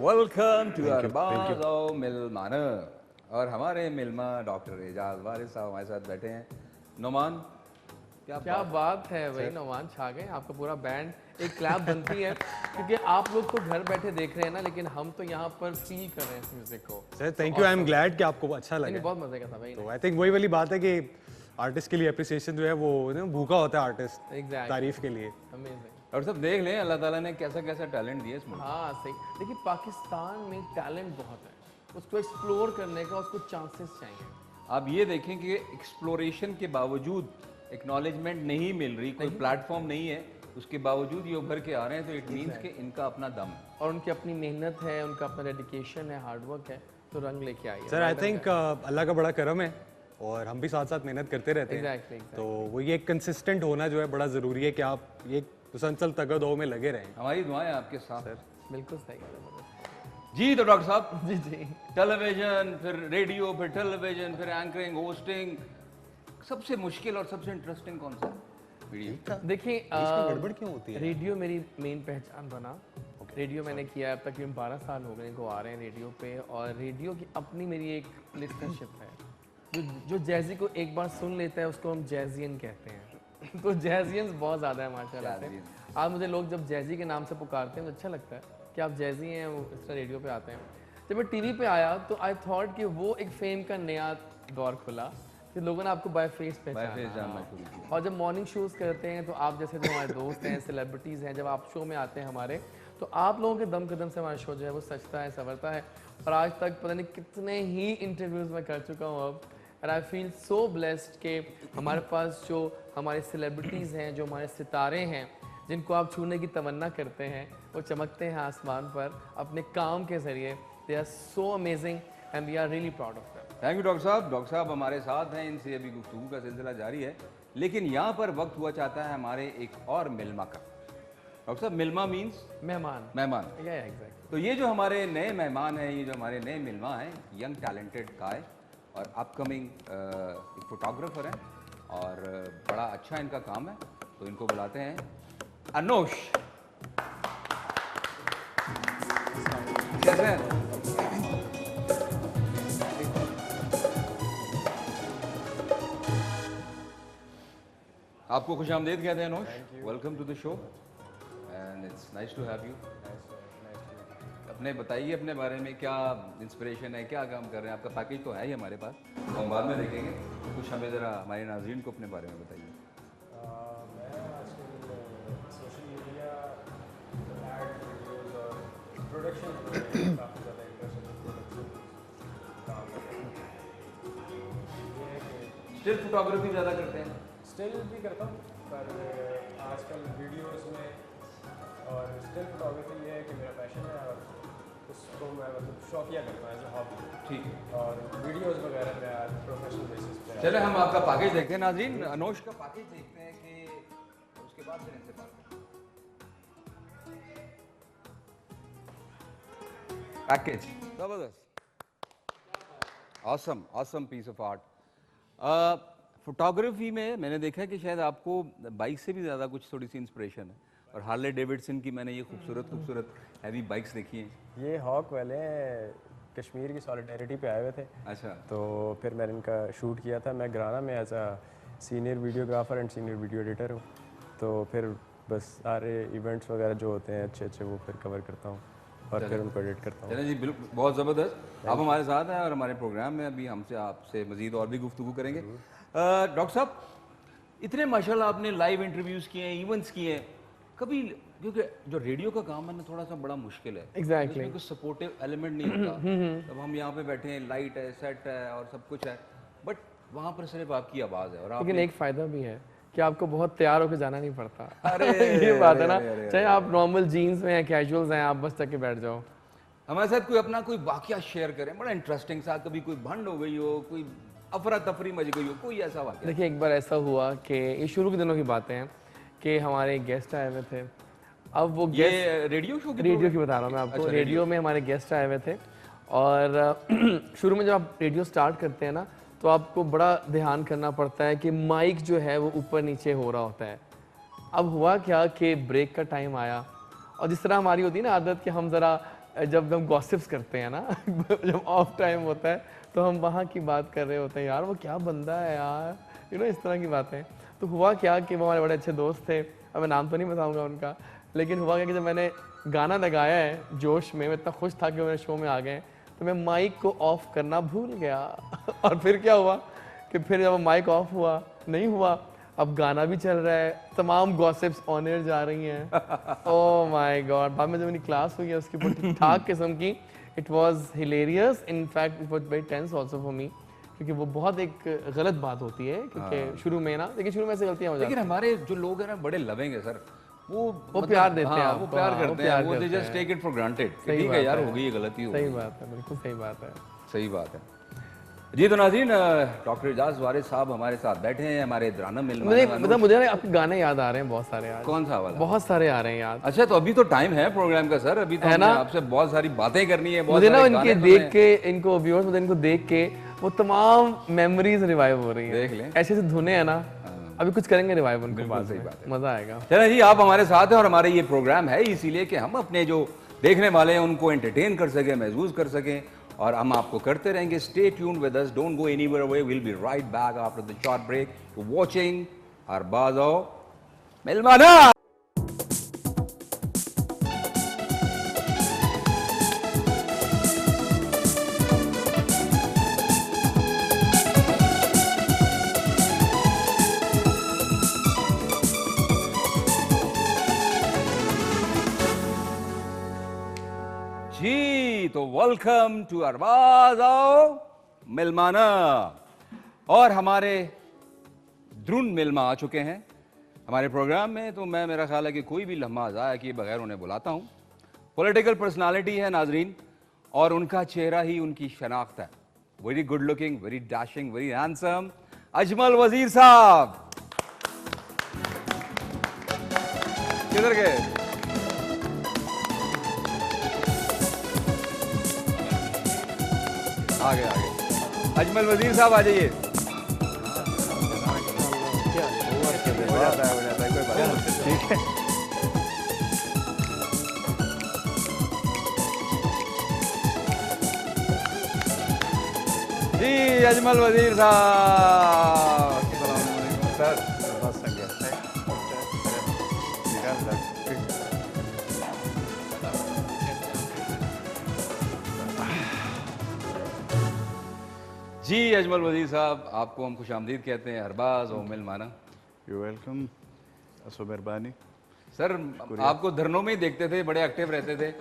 Welcome to Arbaaz Milmana, और हमारे मिलमा डॉक्टर एजाज वारिस साहब हमारे साथ बैठे हैं। नोमान, क्या बात है भाई, नोमान छा गए, आपका पूरा बैंड, एक क्लैप बनती है क्योंकि आप लोग तो घर बैठे देख रहे हैं ना, लेकिन हम तो यहाँ पर फील कर रहे हैं इस म्यूजिक को। Sir thank you, I am glad कि आपको अच्छा लगा। बहुत मजे का था भाई। तो आई थिंक वही वाली बात है कि आर्टिस्ट के लिए एप्रिसिएशन जो है वो भूखा होता है आर्टिस्ट तारीफ के लिए। अमेजिंग। और सब देख लें अल्लाह ताला ने कैसा कैसा टैलेंट दिया इसमें। हाँ सही। देखिए पाकिस्तान में टैलेंट बहुत है, उसको एक्सप्लोर करने का उसको चांसेस चाहिए। आप ये देखें कि एक्सप्लोरेशन के बावजूद एक्नॉलेजमेंट नहीं मिल रही, कोई प्लेटफॉर्म नहीं है, उसके बावजूद ये उभर के आ रहे हैं, तो इट मीन्स कि इनका अपना दम है और उनकी अपनी मेहनत है, उनका अपना डेडिकेशन है, हार्डवर्क है, तो रंग लेके आई है। सर आई थिंक अल्लाह का बड़ा करम है और हम भी साथ साथ मेहनत करते रहते हैं। तो वो ये कंसिस्टेंट होना जो है बड़ा ज़रूरी है कि आप ये मुसलसल तगदो में लगे रहें। हमारी दुआएं आपके साथ। सर बिल्कुल सही कहा जी। तो डॉक्टर साहब, जी जी, टेलीविजन, फिर रेडियो, फिर टेलीविजन, फिर एंकरिंग, होस्टिंग, सबसे मुश्किल और सबसे इंटरेस्टिंग कौन सा वीडियो? देखिए गड़बड़ क्यों होती है? रेडियो मेरी मेन पहचान बना। रेडियो मैंने किया अब तक 12 साल हो गए को आ रहे हैं रेडियो पे, और रेडियो की अपनी मेरी एक लिस्टनशिप है। जो जैजी को एक बार सुन लेता है उसको हम जैजियन कहते हैं। तो जैजियंस बहुत ज़्यादा है माशाल्लाह से। आज मुझे लोग जब जैजी के नाम से पुकारते हैं तो अच्छा लगता है कि आप जैजी हैं, वो इस तरह रेडियो पे आते हैं। जब मैं टीवी पे आया तो आई थॉट कि वो एक फेम का नया दौर खुला कि लोगों ने आपको बाय फेस पहचाना। और जब मॉर्निंग शोज़ करते हैं तो आप जैसे जो हमारे दोस्त हैं, सेलिब्रिटीज़ हैं, जब आप शो में आते हैं हमारे, तो आप लोगों के दम कदम से हमारा शो जो है वो सजता है, संवरता है। और आज तक पता नहीं कितने ही इंटरव्यूज़ मैं कर चुका हूँ अब, और आई फील सो ब्लेस्ड कि हमारे पास जो हमारे सेलिब्रिटीज़ हैं, जो हमारे सितारे हैं, जिनको आप छूने की तमन्ना करते हैं, वो चमकते हैं आसमान पर अपने काम के ज़रिए। They are so amazing and we are really proud of them. Thank you doctor साहब। डॉक्टर साहब हमारे साथ हैं, इनसे अभी गुफ्तगू का सिलसिला जारी है, लेकिन यहाँ पर वक्त हुआ चाहता है हमारे एक और मिलमा का। डॉक्टर साहब, मिलमा मीन्स मेहमान। मेहमान। एग्जैक्टली। तो ये जो हमारे नए मेहमान हैं, ये जो हमारे नए मिलमा हैं, यंग टैलेंटेड गाय और अपकमिंग एक फोटोग्राफर हैं, और बड़ा अच्छा इनका काम है। तो इनको बुलाते हैं अनोश। कैसे हैं? आपको खुशामदीद कहते हैं Anosh. Welcome to the show and it's nice to have you. अपने बताइए अपने बारे में, क्या इंस्पिरेशन है, क्या काम कर रहे हैं? आपका पैकेज तो है ही हमारे पास, तो हम बाद में देखेंगे। कुछ हमें ज़रा हमारे नाज़रीन को अपने बारे में बताइए। मैं आजकल सोशल मीडिया, एड वीडियोज़ और प्रोडक्शन काफ़ी ज़्यादा इंटरेस्ट है। प्रोडक्शन काम करते हैं। स्टिल फोटोग्राफी ज़्यादा करते हैं? स्टिल भी करता हूँ, पर आजकल वीडियोज़ में, और स्टिल फोटोग्राफी ये है कि मेरा पैशन है और उसको मैं मतलब शौकिया करता हूँ एज ए हॉबी। ठीक है। और वीडियोज़ वगैरह मैं आज प्रोफेशनल बेसिस पे। चले हम आपका पैकेज देखते हैं नाज़रीन, अनोश का पैकेज देखते हैं कि उसके बाद फिर इनसे बात करते हैं। पैकेज ज़बरदस्त, awesome piece of art. Photography में मैंने देखा है कि शायद आपको बाइक से भी ज़्यादा कुछ थोड़ी सी इंस्पिरेशन है, और हार्ले डेविडसन की मैंने ये खूबसूरत हैवी बाइक्स देखी हैं। ये हॉक वाले कश्मीर की सॉलिडेरिटी पे आए हुए थे। अच्छा। तो फिर मैंने इनका शूट किया था। मैं घराना में as a senior videographer and senior video editor हूँ, तो फिर बस सारे इवेंट्स वगैरह जो होते हैं अच्छे वो फिर कवर करता हूँ और फिर उनको एडिट करता हूँ। चलिए जी, बिल्कुल बहुत ज़बरदस्त। आप हमारे साथ हैं और हमारे प्रोग्राम में अभी हमसे आपसे मज़ीद और भी गुफ्तगू करेंगे। डॉक्टर साहब, इतने माशाल्लाह आपने लाइव इंटरव्यूज़ किए हैं, इवेंट्स किए हैं, कभी, क्योंकि जो रेडियो का काम है ना थोड़ा सा बड़ा मुश्किल है। एग्जैक्टली। इसमें कुछ सपोर्टिव एलिमेंट नहीं होता। तब हम यहाँ पे बैठे हैं, लाइट है, सेट है और सब कुछ है, बट वहाँ पर सिर्फ आपकी आवाज़ है। और लेकिन एक फ़ायदा भी है कि आपको बहुत तैयार होकर जाना नहीं पड़ता। अरे ये बात है ना, चाहे आप नॉर्मल जीन्स में हैं, कैजुअल्स हैं, आप बस के बैठ जाओ। हमारे साथ कोई अपना कोई वाकया शेयर करें, बड़ा इंटरेस्टिंग सा, कभी कोई भंड हो गई हो, कोई अफरा तफरी मच गई हो, कोई ऐसा वाकया? देखिए, एक बार ऐसा हुआ कि ये शुरू के दिनों की बातें हैं कि हमारे गेस्ट आए हुए थे। अब वो गेस्ट रेडियो शो रेडियो की बता रहा हूँ मैं आपको। अच्छा, रेडियो में हमारे गेस्ट आए हुए थे, और शुरू में जब आप रेडियो स्टार्ट करते हैं ना, तो आपको बड़ा ध्यान करना पड़ता है कि माइक जो है वो ऊपर नीचे हो रहा होता है। अब हुआ क्या कि ब्रेक का टाइम आया, और जिस तरह हमारी होती है ना आदत कि हम ज़रा जब हम गॉसिप्स करते हैं ना जब ऑफ टाइम होता है तो हम वहाँ की बात कर रहे होते हैं, यार वो क्या बंदा है यार, इस तरह की बातें। तो हुआ क्या कि वो हमारे बड़े अच्छे दोस्त थे, अब मैं नाम तो नहीं बताऊँगा उनका, लेकिन हुआ क्या कि जब मैंने गाना लगाया है जोश में, मैं इतना खुश था कि मेरे शो में आ गए, तो मैं माइक को ऑफ करना भूल गया और फिर क्या हुआ कि फिर जब माइक ऑफ हुआ, नहीं हुआ, अब गाना भी चल रहा है, तमाम गॉसिप्स ऑन एयर जा रही हैं। Oh my God. बाद में जब मेरी क्लास हुई है उसकी ऊपर ठाक किस्म की, it was hilarious, in fact it was very tense also for me, क्योंकि वो बहुत एक गलत बात होती है, क्योंकि शुरू में ना, लेकिन शुरू में ऐसे गलतियां हो जाती हैं। लेकिन हमारे जो लोग हैं ना बड़े लविंग है सर, वो प्यार देते हैं, वो प्यार करते हैं, वो they just take it for granted. ठीक है यार, हो गई ये गलती, हो सही बात है, बिल्कुल सही बात है, सही बात है। जी तो नाज़रीन, डॉक्टर एजाज वारिस साहब हमारे साथ बैठे हैं, हमारे द्राना मतलब मुझे ना आपके गाने याद आ रहे हैं बहुत सारे। कौन सा वाला? बहुत सारे आ रहे हैं याद। अच्छा, तो अभी तो टाइम है प्रोग्राम का सर, अभी तो हमने आपसे बहुत सारी बातें करनी है। मुझे ना इनके देख के, इनको व्यूअर्स मुझे इनको देख के वो तमाम मेमोरीज रिवाइव हो रही हैं। देख लें, ऐसे धुने हैं ना, अभी कुछ करेंगे रिवाइव उनको, बात सही बात है, मजा आएगा। चलें जी, आप हमारे साथ हैं और हमारे ये प्रोग्राम है इसीलिए कि हम अपने जो देखने वाले हैं उनको एंटरटेन कर सकें, महसूस कर सकें, और हम आपको करते रहेंगे। Stay tuned with us, don't go anywhere away, will be right back after the short break. You watching Arbaaz ओ मिलमाना। जी तो वेलकम टू अरबाज़ ओ मिलमाना। और हमारे द्रुन मिलमा आ चुके हैं हमारे प्रोग्राम में, तो मैं, मेरा ख्याल है कि कोई भी लम्हा ज़ाया किए बगैर उन्हें बुलाता हूँ। पॉलिटिकल पर्सनालिटी है नाजरीन, और उनका चेहरा ही उनकी शनाख्त है। Very good looking, very dashing, very handsome Ajmal वजीर साहब। किधर गए? आगे अजमल वजीर साहब आ जाइए। हो जाता है कोई बात नहीं, ठीक है। जी अजमल वजीर साहब, सर बस जी अजमल वजीर साहब, आपको हम खुशामदीद कहते हैं अरबाज़ ओ मिलमाना। यू वेलकम, असो मेहरबानी। सर आपको धरनों में ही देखते थे, बड़े एक्टिव रहते थे,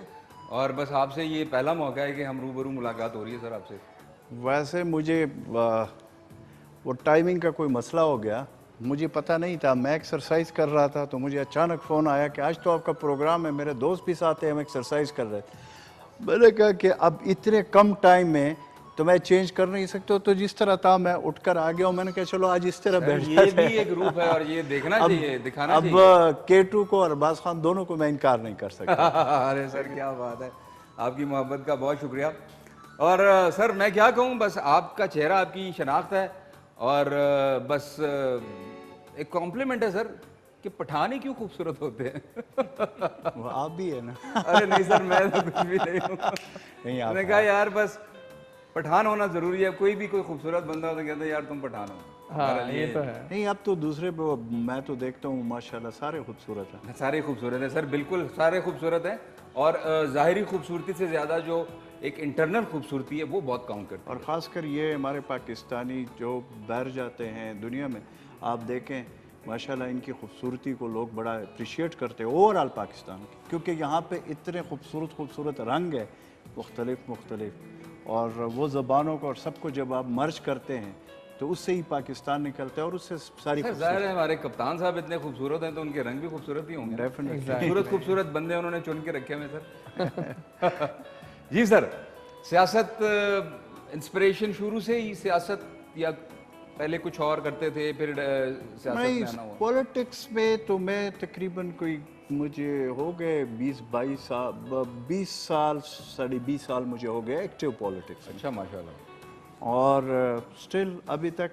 और बस आपसे ये पहला मौका है कि हम रूबरू मुलाकात हो रही है सर आपसे। वैसे मुझे वो टाइमिंग का कोई मसला हो गया, मुझे पता नहीं था। मैं एक्सरसाइज कर रहा था तो मुझे अचानक फ़ोन आया कि आज तो आपका प्रोग्राम है। मेरे दोस्त भी साथ हैं, हम एक्सरसाइज कर रहे थे। मैंने कहा कि अब इतने कम टाइम में तो मैं चेंज कर नहीं सकता, तो जिस तरह था मैं उठकर आ गया हूँ। मैंने कहा चलो आज इस तरह बैठ ये भी एक रूप है और ये देखना चाहिए, दिखाना चाहिए। अब K2 को और अरबाज़ खान दोनों को मैं इनकार नहीं कर सकता। अरे सर क्या बात है, आपकी मोहब्बत का बहुत शुक्रिया। और सर मैं क्या कहूँ, बस आपका चेहरा आपकी शनाख्त है, और बस एक कॉम्प्लीमेंट है सर कि पठान ही क्यों खूबसूरत होते हैं। वो आप भी है ना। अरे नहीं सर, मैं तो कुछ भी नहीं हूँ। मैंने कहा यार बस पठान होना जरूरी है, कोई भी कोई खूबसूरत बंदा हो तो कहते हैं यार तुम पठान हो। हाँ, ये तो है। नहीं अब तो दूसरे मैं तो देखता हूँ माशाल्लाह सारे खूबसूरत हैं। सारे खूबसूरत हैं सर, बिल्कुल सारे खूबसूरत हैं, और ज़ाहिरी खूबसूरती से ज़्यादा जो एक इंटरनल खूबसूरती है वो बहुत काउंट करती है। और ख़ासकर ये हमारे पाकिस्तानी जो बाहर जाते हैं दुनिया में, आप देखें माशाल्लाह इनकी खूबसूरती को लोग बड़ा अप्रिशिएट करते हैं ओवरऑल पाकिस्तान की, क्योंकि यहाँ पे इतने खूबसूरत रंग है मुख्तलिफ, और वो ज़बानों को और सबको जब आप मर्ज करते हैं तो उससे ही पाकिस्तान निकलता है, और उससे सारी ज़ाहिर है हमारे कप्तान साहब इतने खूबसूरत हैं तो उनके रंग भी खूबसूरत ही होंगे। डेफिनेटली खूबसूरत बंदे उन्होंने चुन के रखे हुए सर। जी सर, सियासत इंस्पिरेशन शुरू से ही सियासत, या पहले कुछ और करते थे फिर सियासत में आना हुआ? पॉलिटिक्स में तो मैं तकरीबन कोई मुझे हो गए 20-22 साल, 20 साल 20.5 साल मुझे हो गए एक्टिव पॉलिटिक्स। अच्छा माशाल्लाह। और स्टिल अभी तक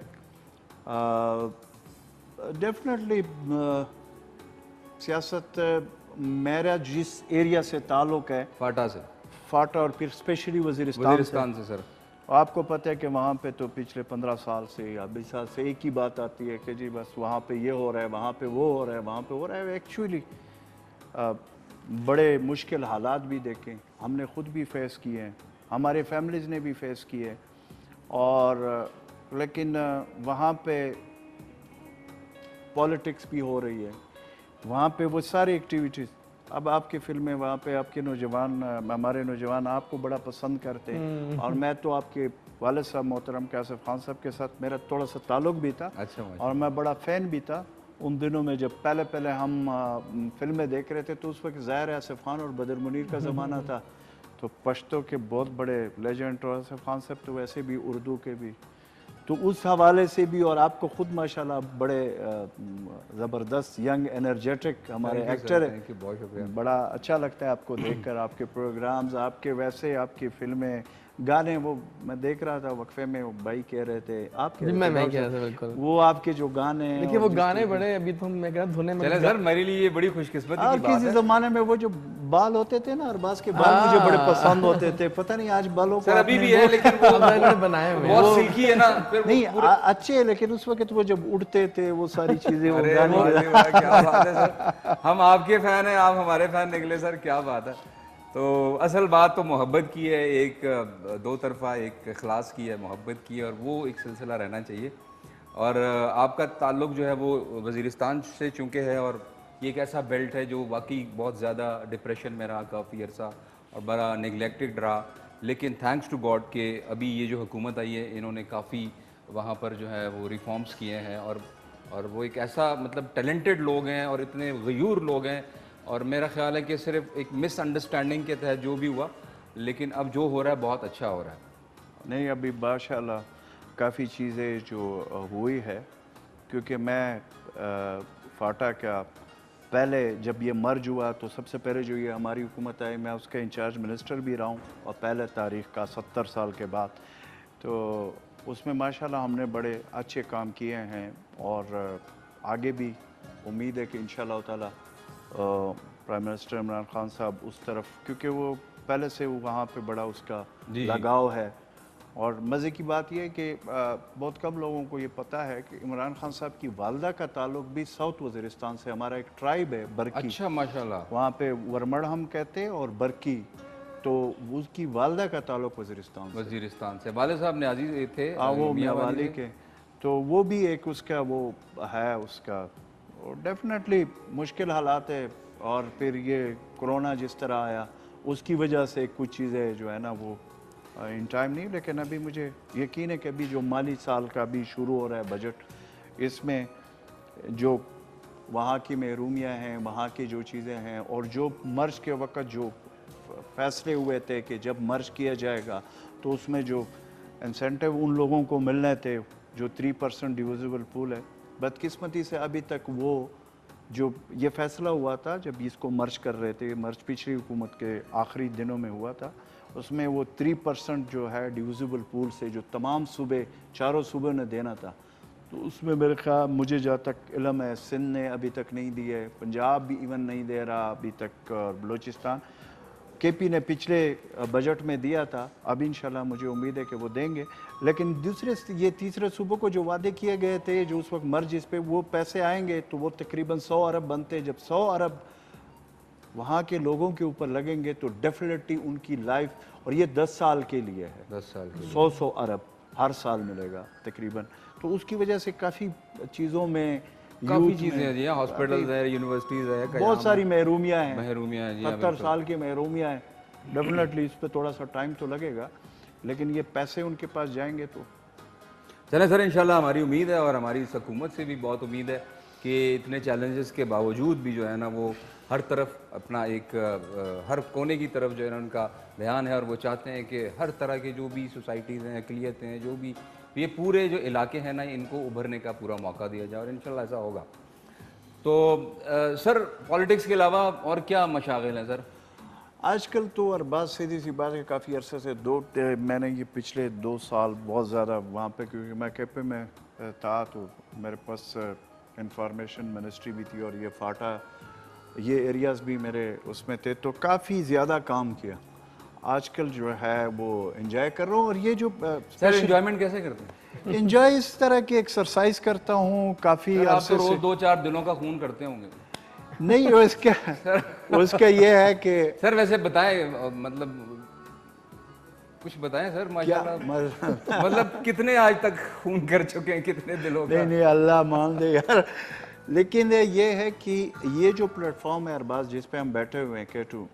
डेफिनेटली सियासत मेरा जिस एरिया से ताल्लुक़ है, फाटा और फिर स्पेशली वज़ीरिस्तान से सर, आपको पता है कि वहाँ पे तो पिछले 15 साल से या 20 साल से एक ही बात आती है कि जी बस वहाँ पे ये हो रहा है, वहाँ पे वो हो रहा है, वहाँ पे हो रहा है। एक्चुअली बड़े मुश्किल हालात भी देखें, हमने ख़ुद भी फेस किए हैं, हमारे फैमिलीज़ ने भी फेस किए हैं, और लेकिन वहाँ पे पॉलिटिक्स भी हो रही है, वहाँ पे वो सारी एक्टिविटीज़। अब आपकी फिल्में वहाँ पे आपके नौजवान, हमारे नौजवान आपको बड़ा पसंद करते हैं, और मैं तो आपके वालिद साहब मोहतरम कासिफ खान साहब के साथ मेरा थोड़ा सा ताल्लुक़ भी था। अच्छा, और मैं बड़ा फ़ैन भी था उन दिनों में जब पहले हम फिल्में देख रहे थे, तो उस वक्त ज़ाहिर है आसिफ खान और बदर मुनीर का ज़माना था, तो पश्तो के बहुत बड़े लेजेंड और आसिफ खान साहब तो वैसे भी उर्दू के भी, तो उस हवाले से भी, और आपको खुद माशाल्लाह बड़े ज़बरदस्त यंग एनर्जेटिक हमारे एक्टर हैं, बड़ा अच्छा लगता है आपको देखकर, आपके प्रोग्राम्स, आपके वैसे आपकी फिल्में, गाने, वो मैं देख रहा था वक्फे में, वो भाई कह रहे थे, आप कह रहे थे, मैं कह रहा था बिल्कुल, वो आपके जो गाने हैं, देखिए वो गाने बड़े, अभी तो मैं कह धुने में, चले सर मेरे लिए ये बड़ी खुशकिस्मती की बात है। किसी जमाने में वो जो बाल होते थे ना, अरबाज के बाल मुझे बड़े पसंद होते थे, पता नहीं आज बालों को सर अभी भी है, लेकिन वो बनाए हुए बहुत सिल्की है ना, नहीं अच्छे है, लेकिन उस वक्त वो जब उड़ते थे वो सारी चीजें, क्या बात है सर, हम आपके फैन हैं, आप हमारे फैन निकले सर, क्या बात है। तो असल बात तो मोहब्बत की है, एक दो तरफा एक इखलास की है, मोहब्बत की है, और वो एक सिलसिला रहना चाहिए। और आपका ताल्लुक जो है वो वज़ीरिस्तान से चूँकि है, और ये एक ऐसा बेल्ट है जो वाकई बहुत ज़्यादा डिप्रेशन में रहा काफ़ी अरसा और बड़ा निगलेक्टेड रहा, लेकिन थैंक्स टू गॉड के अभी ये जो हुकूमत आई है इन्होंने काफ़ी वहाँ पर जो है वो रिफॉर्म्स किए हैं, और वो एक ऐसा मतलब टैलेंटेड लोग हैं और इतने गयूर लोग हैं, और मेरा ख्याल है कि सिर्फ एक मिसअंडरस्टैंडिंग के तहत जो भी हुआ, लेकिन अब जो हो रहा है बहुत अच्छा हो रहा है। नहीं अभी माशाल्लाह काफ़ी चीज़ें जो हुई है, क्योंकि मैं फाटा का पहले जब ये मर्ज हुआ तो सबसे पहले जो ये हमारी हुकूमत आई, मैं उसका इंचार्ज मिनिस्टर भी रहा हूँ, और पहले तारीख़ का 70 साल के बाद, तो उसमें माशाल्लाह हमने बड़े अच्छे काम किए हैं, और आगे भी उम्मीद है कि इंशाल्लाह ताला प्राइम मिनिस्टर इमरान खान साहब उस तरफ, क्योंकि वो पहले से वहाँ पे बड़ा उसका लगाव है। और मज़े की बात यह है कि बहुत कम लोगों को ये पता है कि इमरान खान साहब की वालदा का ताल्लुक भी साउथ वज़ीरिस्तान से, हमारा एक ट्राइब है बरकी, अच्छा माशाल्लाह, वहाँ पे वरमड़ हम कहते हैं, और बरकी, तो उसकी वालदा का ताल्लुक वज़ीरिस्तान से, वाले साहब न्याजी थे वो मियाँ वाली के, तो वो भी एक उसका वो है उसका, डेफिनेटली मुश्किल हालात है। और फिर ये कोरोना जिस तरह आया उसकी वजह से कुछ चीज़ें जो है ना वो इन टाइम नहीं, लेकिन अभी मुझे यकीन है कि अभी जो माली साल का भी शुरू हो रहा है बजट, इसमें जो वहाँ की महरूमियाँ हैं, वहाँ की जो चीज़ें हैं, और जो मर्ज के वक्त जो फैसले हुए थे कि जब मर्ज किया जाएगा तो उसमें जो इंसेंटिव उन लोगों को मिलने थे, जो 3% डिविजिबल पूल है, बदकिस्मती से अभी तक वो जो ये फैसला हुआ था जब इसको मर्ज कर रहे थे, मर्ज पिछली हुकूमत के आखिरी दिनों में हुआ था, उसमें वो 3% जो है डिविजिबल पूल से जो तमाम सूबे, चारों सूबे ने देना था, तो उसमें मेरे ख्याल मुझे जहाँ तक इल्म है सिंध ने अभी तक नहीं दी है, पंजाब भी इवन नहीं दे रहा अभी तक, और बलूचिस्तान, केपी ने पिछले बजट में दिया था, अब इंशाल्लाह मुझे उम्मीद है कि वो देंगे। लेकिन दूसरे ये तीसरे सूबों को जो वादे किए गए थे, जो उस वक्त मर्ज इस पे वो पैसे आएंगे तो वो तकरीबन 100 अरब बनते, जब 100 अरब वहाँ के लोगों के ऊपर लगेंगे तो डेफिनेटली उनकी लाइफ, और ये 10 साल के लिए है, 10 साल के लिए 100 अरब हर साल मिलेगा तकरीबन, तो उसकी वजह से काफ़ी चीज़ों में, काफ़ी चीज़ें हैं, हॉस्पिटल्स है, यूनिवर्सिटीज़ है, बहुत सारी महरूमियाँ हैं, 70 साल की महरूमियाँ हैं, डेफिनेटली इस पर थोड़ा सा टाइम तो लगेगा, लेकिन ये पैसे उनके पास जाएंगे तो चलें सर, इंशाल्लाह हमारी उम्मीद है, और हमारी इस हुकूमत से भी बहुत उम्मीद है कि इतने चैलेंजेस के बावजूद भी जो है ना वो हर तरफ अपना एक हर कोने की तरफ जो है ना उनका ध्यान है, और वो चाहते हैं कि हर तरह के जो भी सोसाइटीज़ हैं, अक़लियतें हैं, जो भी ये पूरे जो इलाके हैं ना इनको उभरने का पूरा मौका दिया जाए, और इंशाल्लाह ऐसा होगा। तो सर पॉलिटिक्स के अलावा और क्या मशागिल हैं सर? आजकल तो अरबाज सीधी सी बात है, काफ़ी अरसे से मैंने ये पिछले 2 साल बहुत ज़्यादा वहाँ पे, क्योंकि मैं कैपे में था तो मेरे पास इंफॉर्मेशन मिनिस्ट्री भी थी, और ये फाटा ये एरियाज़ भी मेरे उसमें थे, तो काफ़ी ज़्यादा काम किया। आजकल जो है वो एंजॉय कर रहा हूँ, और ये जो सर एंजॉयमेंट कैसे करते हैं? एंजॉय इस तरह की एक्सरसाइज करता हूँ काफ़ी अरसे से। 2-4 दिनों का खून करते होंगे? नहीं, उसका ये है कि सर वैसे बताएं, मतलब कुछ बताएं सर, माशाल्लाह मतलब कितने आज तक खून कर चुके हैं, कितने दिलों का? नहीं अल्लाह मान दे यार, लेकिन ये है कि ये जो प्लेटफॉर्म है अरबाज जिस पे हम बैठे हुए हैं K2,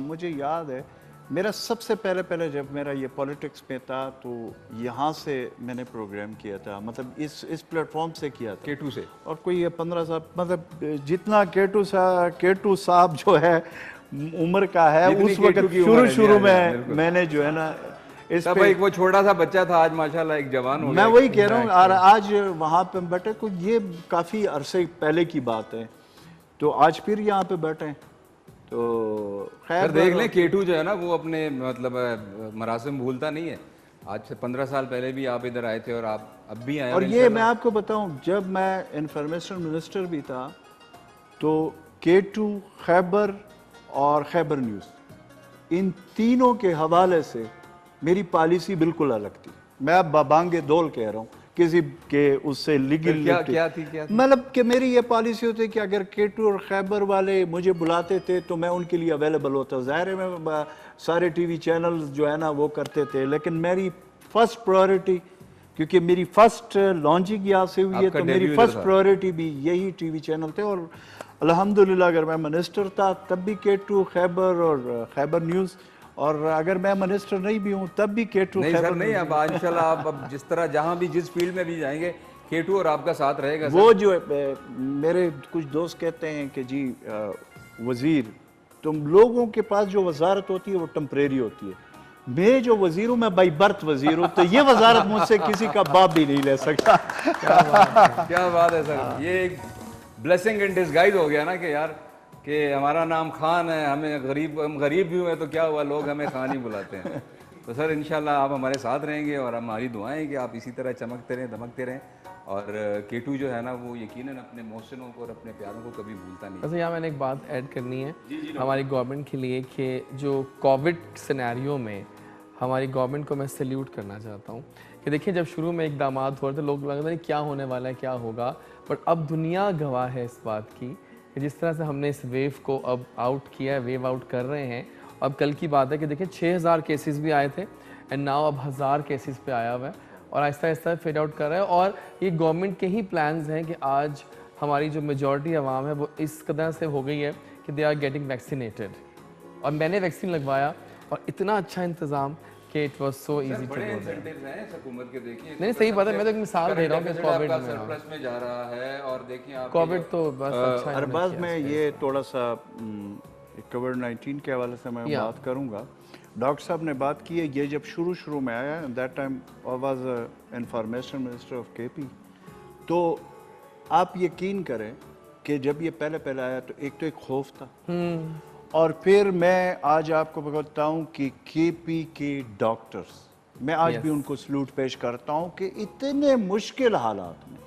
मुझे याद है मेरा सबसे पहले जब मेरा ये पॉलिटिक्स में था तो यहाँ से मैंने प्रोग्राम किया था, मतलब इस प्लेटफॉर्म से किया था, K2 से, और कोई ये 15 साल, मतलब जितना K2 साहब जो है उम्र का है। जितनी उस वक्त केटू की उम्र है, शुरू जी, में बिल्कुल। मैंने जो है ना इस तब पे एक वो छोटा सा बच्चा था, आज माशाल्लाह एक जवान हो मैं गया। वही कह रहा हूँ। और आज वहाँ पे बैठे को ये काफ़ी अरसे पहले की बात है, तो आज फिर यहाँ पे बैठे हैं। तो खैर देख लें, केटू जो है ना वो अपने मतलब मरासिम भूलता नहीं है। आज से 15 साल पहले भी आप इधर आए थे और आप अब भी आए। और ये मैं आपको बताऊं, जब मैं इंफॉर्मेशन मिनिस्टर भी था तो K2, खैबर और खैबर न्यूज़, इन तीनों के हवाले से मेरी पॉलिसी बिल्कुल अलग थी। मैं अब बाबांगे दौल कह रहा हूँ, किसी के उससे लीगल क्या थी? मतलब कि मेरी ये पॉलिसी होती है कि अगर K2 और खैबर वाले मुझे बुलाते थे तो मैं उनके लिए अवेलेबल होता। ज़ाहिर है मैं सारे टीवी चैनल्स जो है ना वो करते थे, लेकिन मेरी फर्स्ट प्रायोरिटी, क्योंकि मेरी फर्स्ट लॉन्चिंग यहाँ से हुई है, तो मेरी फर्स्ट प्रायोरिटी भी यही टीवी चैनल थे। और अल्हम्दुलिल्लाह अगर मैं मिनिस्टर था तब भी K2, खैबर और खैबर न्यूज़, और अगर मैं मिनिस्टर नहीं भी हूँ तब भी K2 नहीं खैबर सर नहीं, अब इंशाल्लाह आप अब जिस तरह जहाँ भी जिस फील्ड में भी जाएंगे K2 और आपका साथ रहेगा। वो जो मेरे कुछ दोस्त कहते हैं कि जी वजीर, तुम लोगों के पास जो वजारत होती है वो टेम्परेरी होती है, मैं जो वजीर हूँ मैं बाई बर्थ वजीर हूँ, तो ये वजारत मुझसे किसी का बाप भी नहीं ले सकता। क्या बात है सर, ये एक ब्लेसिंग इन डिस्गाइज हो गया ना कि यार कि हमारा नाम खान है, हमें हम गरीब भी हुए तो क्या हुआ, लोग हमें खान ही बुलाते हैं। तो सर इंशाल्लाह आप हमारे साथ रहेंगे और हमारी दुआएं कि आप इसी तरह चमकते रहें, दमकते रहें। और K2 जो है ना वो यकीनन अपने मोहसिनों को और अपने प्यारों को कभी भूलता नहीं। वैसे यहाँ मैंने एक बात ऐड करनी है हमारी गवर्नमेंट के लिए कि जो कोविड सिनेरियो में हमारी गवर्नमेंट को मैं सैल्यूट करना चाहता हूँ कि देखिए, जब शुरू में इकदाम हो रहे थे लोग लगता नहीं क्या होने वाला है, क्या होगा, बट अब दुनिया गवाह है इस बात की कि जिस तरह से हमने इस वेव को अब आउट किया है, वेव आउट कर रहे हैं। अब कल की बात है कि देखिए 6000 केसेस भी आए थे एंड नाउ अब 1000 केसेस पे आया हुआ है और आहिस्ता आहिस्ता फेड आउट कर रहा है। और ये गवर्नमेंट के ही प्लान्स हैं कि आज हमारी जो मेजॉरिटी आवाम है वो इस कदर से हो गई है कि दे आर गेटिंग वैक्सीनेटेड, और मैंने वैक्सीन लगवाया और इतना अच्छा इंतज़ाम कि it was so easy to go there. हुकूमत के देखिए, नहीं सही बात है, मैं तो एक मिसाल दे रहा हूँ कि कोविड में सरप्लस में जा रहा है और देखिए आप कोविड तो बस अच्छा है। अरबाज में ये थोड़ा सा कोविड-19 के हवाले से मैं बात करूँगा। डॉक्टर साहब ने बात की है, ये जब शुरू में आया, that time I was information minister of KP, तो आप यकीन करें कि जब ये पहले आया तो एक खौफ था, और फिर मैं आज आपको बताता हूँ कि KP के डॉक्टर्स, मैं आज भी उनको सलूट पेश करता हूँ कि इतने मुश्किल हालात में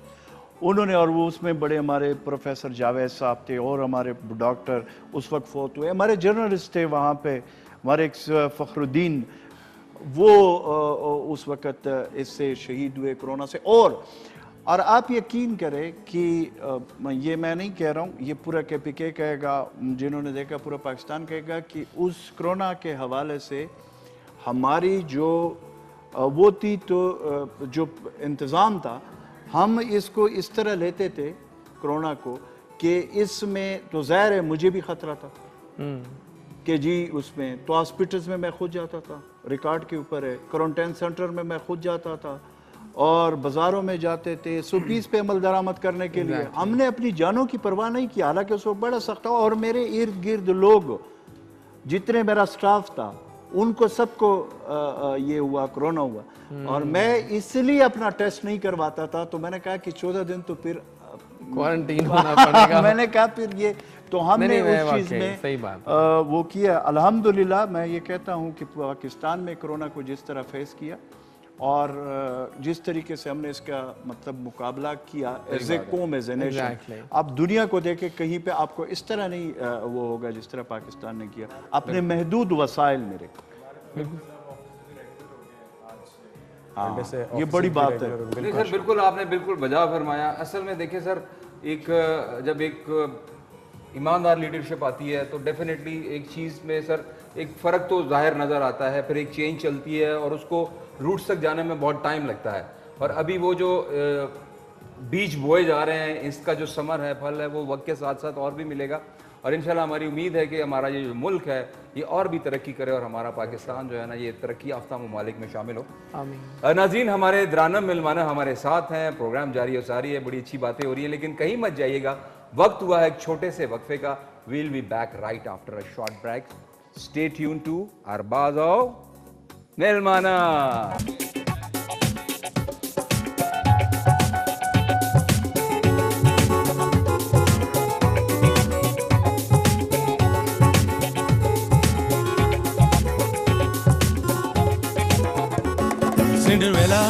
उन्होंने, और वो उसमें बड़े हमारे प्रोफेसर जावेद साहब थे और हमारे डॉक्टर उस वक्त फोत हुए, हमारे जर्नलिस्ट थे वहाँ पे, हमारे एक फ़खरुद्दीन, वो उस वक़्त इससे शहीद हुए कोरोना से। और आप यकीन करें कि ये मैं नहीं कह रहा हूँ, ये पूरा KPK कहेगा, जिन्होंने देखा पूरा पाकिस्तान कहेगा कि उस कोरोना के हवाले से हमारी जो वो थी, तो जो इंतज़ाम था, हम इसको इस तरह लेते थे कोरोना को कि इसमें तो ज़ाहिर है मुझे भी ख़तरा था कि जी उसमें तो हॉस्पिटल्स में मैं खुद जाता था, रिकॉर्ड के ऊपर है, क्वारंटाइन सेंटर में मैं खुद जाता था और बाज़ारों में जाते थे 120 पे अमल दरामद करने के लिए। हमने अपनी जानों की परवाह नहीं की, हालांकि उस वक्त बड़ा सख्त था। और मेरे इर्द गिर्द लोग, जितने मेरा स्टाफ था, उनको सबको ये हुआ, कोरोना हुआ, और मैं इसलिए अपना टेस्ट नहीं करवाता था। तो मैंने कहा कि 14 दिन तो फिर क्वारंटीन होना पड़ेगा। मैंने कहा फिर ये तो हमने उस चीज़ में सही बात वो किया। अल्हम्दुलिल्लाह मैं ये कहता हूँ कि पाकिस्तान में कोरोना को जिस तरह फेस किया और जिस तरीके से हमने इसका मतलब मुकाबला किया एज ए कौम, एज ए नेशन, आप दुनिया को देखें कहीं पे आपको इस तरह नहीं वो होगा जिस तरह पाकिस्तान ने किया अपने महदूद वसाइल मेरे। हाँ, ये बड़ी बात है। नहीं सर, बिल्कुल आपने बिल्कुल बजा फरमाया। असल में देखिए सर, जब एक ईमानदार लीडरशिप आती है तो डेफिनेटली एक चीज़ में सर एक फ़र्क तो जाहिर नज़र आता है, फिर एक चेंज चलती है और उसको रूट्स तक जाने में बहुत टाइम लगता है। और अभी वो जो बीज बोए जा रहे हैं, इसका जो समर है, फल है, वो वक्त के साथ साथ और भी मिलेगा। और इंशाल्लाह हमारी उम्मीद है कि हमारा ये जो मुल्क है ये और भी तरक्की करे और हमारा पाकिस्तान जो है ना ये तरक्की याफ्ता ममालिक में शामिल हो। आमीन। नाज़रीन, हमारे दरानम मिलमाना हमारे साथ हैं, प्रोग्राम जारी और सारी है, बड़ी अच्छी बातें हो रही हैं, लेकिन कहीं मत जाइएगा, वक्त हुआ है एक छोटे से वक्फे का। We'll be back right after a short break. Stay tuned to Arbaz of Melmana. Cinderella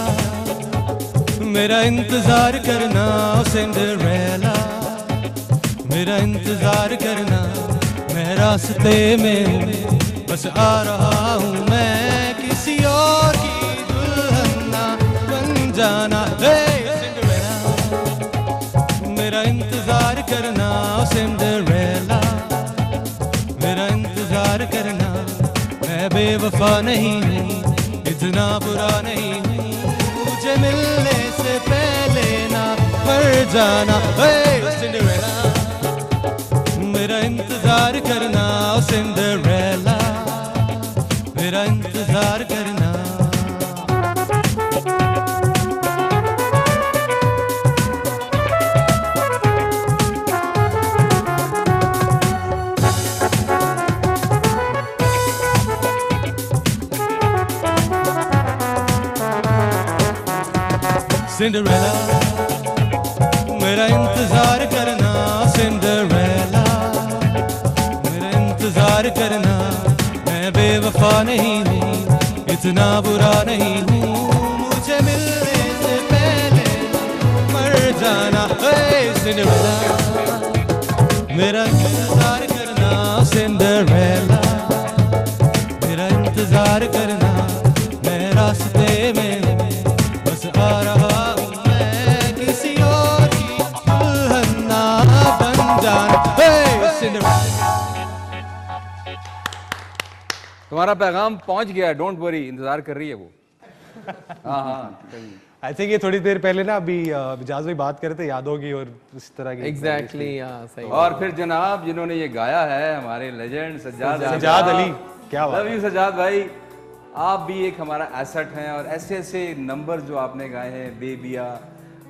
मेरा इंतजार करना, सिंड्रेला मेरा इंतजार करना, मैं रास्ते में बस आ रहा हूँ, मैं किसी और की दुल्हन ना बन जाना। सिंड्रेला मेरा इंतजार करना, सिंड्रेला मेरा इंतजार करना, मैं बेवफा नहीं हूँ, इतना बुरा नहीं हूँ, मुझे मिलने से पहले ना मर जाना। सिंड्रेला मेरा इंतजार करना, सिंड्रेला मेरा इंतजार करना। सिंड्रेला मेरा इंतजार करना, सिंड्रेला मेरा इंतजार करना, मैं बेवफा नहीं हूँ, इतना बुरा नहीं हूँ, मुझे मिलने से पहले मर जाना। सिंड्रेला मेरा इंतजार करना, सिंड्रेला मेरा इंतजार करना, मैं रास्ते में बस आ रहा हूँ, मैं किसी और की दुल्हन ना बन जाना। तुम्हारा पैगाम पहुंच गया, डोंट वरी, इंतजार कर रही है वो। हाँ आई थिंक ये थोड़ी देर पहले ना अभी विजाज भाई बात कर रहे थे, याद होगी, और इस तरह की एग्जैक्टली सही। और फिर जनाब जिन्होंने ये गाया है हमारे लेजेंड सज्जाद अली, क्या बात लव यू सज्जाद भाई, आप भी एक हमारा एसेट हैं, और ऐसे ऐसे नंबर जो आपने गाए हैं, बेबिया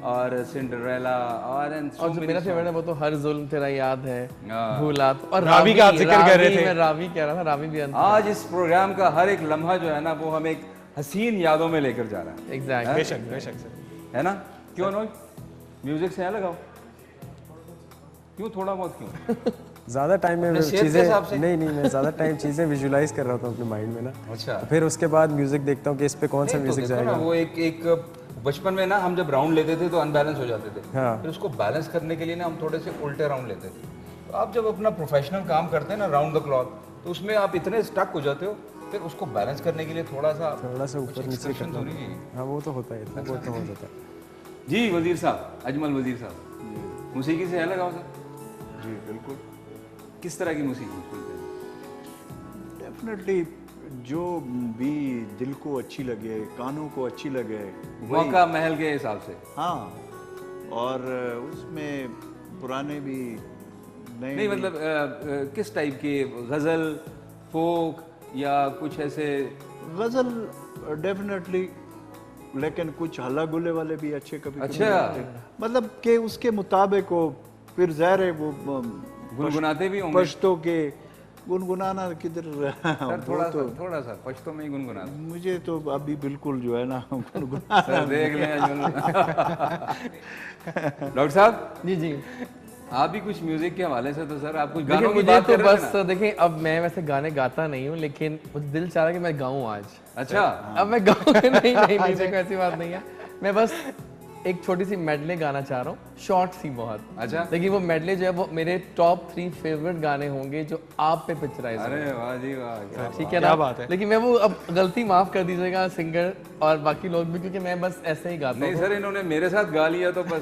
और सिंड्रेला और जो मेरा फेवरेट है वो तो हर जुल्म तेरा याद है, भूला, और रावी का आप जिक्र कर रहे थे, मैं रावी कह रहा था, रावी भी आज इस प्रोग्राम का हर एक लम्हा जो है ना वो हम एक हसीन यादों में लेकर जा रहा है। एग्जैक्टली, बेशक बेशक सर, है ना? क्यों नो म्यूजिक से लगाओ, क्यों थोड़ा बहुत क्यों? ज़्यादा टाइम में चीज़ें नहीं, मैं ज़्यादा टाइम चीज़ें विजुलाइज कर रहा था अपने माइंड में ना। अच्छा। फिर उसके बाद म्यूजिक देखता हूँ कि इस पे कौन सा म्यूजिक जाएगा। वो एक बचपन में ना हम जब राउंड लेते थे तो अनबैलेंस हो जाते थे, हाँ। फिर उसको बैलेंस करने के लिए ना हम थोड़े से उल्टे राउंड लेते थे। तो आप जब अपना प्रोफेशनल काम करते हैं ना राउंड द क्लॉक, तो उसमें आप इतने स्टक हो जाते हो, फिर उसको बैलेंस करने के लिए थोड़ा सा ऊपर नीचे करना। हाँ वो तो होता है, इतना बहुत तो हो जाता है। जी वजीर साहब, अजमल वजीर साहब, मौसीकी से है लगाओ सर? जी बिल्कुल। किस तरह की मौसीकी सुनते हैं? डेफिनेटली जो भी दिल को अच्छी लगे, कानों को अच्छी लगे, मौका महल के हिसाब से। हाँ, और उसमें पुराने भी नए नहीं, मतलब किस टाइप की, गजल, फोक या कुछ ऐसे? गजल डेफिनेटली, लेकिन कुछ हल्ला गुल्ले वाले भी अच्छे कभी। अच्छा, मतलब कि उसके मुताबिक हो, फिर ज़ाहिर है वो गुनगुनाते भी होंगे। पश्तो के गुनगुनाना किधर, थोड़ा सा पश्तो में ही गुनगुनाना। मुझे तो अभी बिल्कुल जो है ना गुनगुनाना देख लें। डॉक्टर साहब जी आप भी कुछ म्यूजिक के हवाले से, तो सर आप कुछ गानों की बात कर रहे थे ना? बस देखें, अब मैं वैसे गाने गाता नहीं हूँ, लेकिन मुझे दिल चाह रहा है कि मैं गाऊँ आज। अच्छा, अब मैं गाऊँ नहीं, देखो ऐसी बात नहीं है, मैं बस एक छोटी सी मेडले गाना चाह रहा हूँ, शॉर्ट सी बहुत। अच्छा, लेकिन वो मेडले जो है वो मेरे टॉप 3 फेवरेट गाने होंगे जो आप पे पिक्चराइज। अरे वाह जी वाह, ठीक है ना, बात है। लेकिन मैं वो अब गलती माफ कर दीजिएगा सिंगर और बाकी लोग भी, क्योंकि मैं बस ऐसे ही गाता हूँ। नहीं सर, इन्होंने मेरे साथ गा लिया तो बस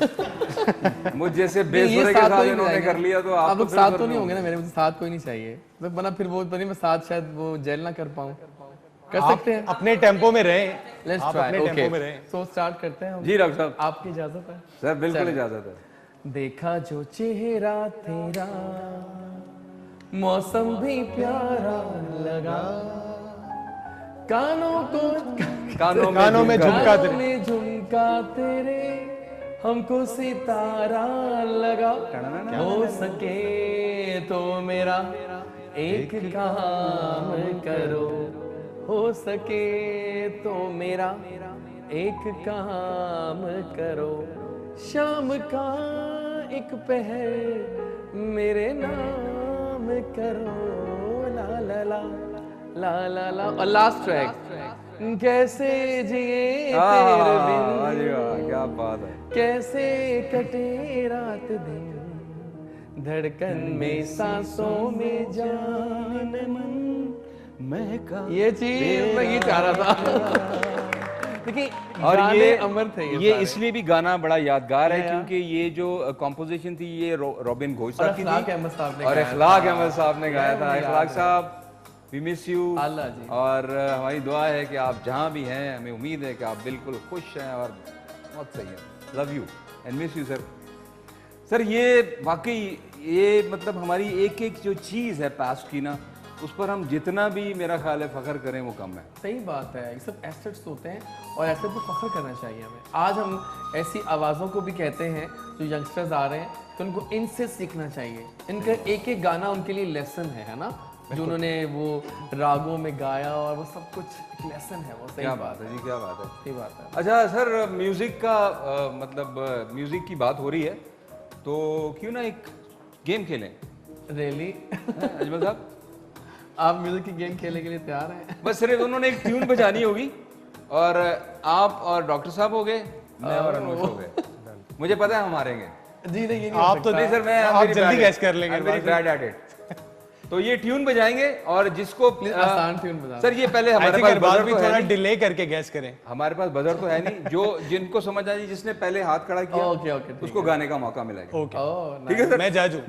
मुझ जैसे बेसुरे के साथ इन्होंने कर लिया, तो आप लोग साथ तो नहीं होंगे ना मेरे, मुझे साथ कोई नहीं चाहिए, वरना फिर वो तो नहीं, मैं साथ शायद वो जेल ना कर पाऊँ। कर सकते हैं, अपने टेम्पो में रहे, लेट्स ट्राई। टेम्पो में रहे। सो स्टार्ट करते हैं जी डॉक्टर साहब, आपकी इजाजत है? सर बिल्कुल इजाजत है। देखा जो चेहरा तेरा, मौसम भी प्यारा लगा, कानों में झुमका तेरे, हमको सितारा लगा, हो सके तो मेरा एक काम करो, हो सके तो मेरा एक काम करो, शाम का एक पहर मेरे नाम करो, ला ला ला ला ला ला। और लास्ट ट्रैक, कैसे जिए तेरे बिन, क्या बात है, कैसे कटे रात दिन, धड़कन में सांसों में जान मन महका। ये चीज मैं ये चाह रहा था। देखिए और ये अमर थे ये इसलिए भी गाना बड़ा यादगार है क्योंकि ये जो कंपोजिशन थी ये रॉबिन घोष साहब की थी और इखलाक अहमद साहब ने गाया था। इखलाक साहब, वी मिस यू, और हमारी दुआ है कि आप जहाँ भी हैं, हमें उम्मीद है कि आप बिल्कुल खुश हैं और बहुत सही है। Love you and miss you sir. Sir ये वाकई ये मतलब हमारी एक एक जो चीज़ है पास्ट की ना, उस पर हम जितना भी मेरा ख्याल है फख्र करें वो कम है। सही बात है, ये सब एसेट्स होते हैं और ऐसे तो फख्र करना चाहिए हमें। आज हम ऐसी आवाज़ों को भी कहते हैं जो यंगस्टर्स आ रहे हैं, तो उनको इनसे सीखना चाहिए। इनका एक एक गाना उनके लिए लेसन है ना, जो उन्होंने वो रागों में गाया और वो सब कुछ एक लेसन है वो। सही बात है जी, क्या बात है, सही बात है। अच्छा सर, म्यूज़िक का मतलब म्यूज़िक की बात हो रही है तो क्यों ना एक गेम खेलें। रियली अजमल साहब, आप म्यूजिक की गेम खेलने के लिए तैयार हैं? बस सिर्फ उन्होंने एक ट्यून बजानी होगी और आप और डॉक्टर साहब हो गए, मैं और अनुज हो गए। मुझे पता है हम हारेंगे। जी नहीं, आप तो नहीं सर, मैं आप जल्दी गैस कर लेंगे। Very bad at it. तो ये ट्यून बजाएंगे और जिसको आसान ट्यून बजा। सर ये पहले हमारे पास बजर भी थोड़ा डिले करके गैस करें। हमारे पास बजर तो है नहीं, जो जिनको समझ आ जाए, जिसने पहले हाथ खड़ा किया ओके उसको गाने का मौका मिलेगा। ठीक है सर, मैं जज हूँ।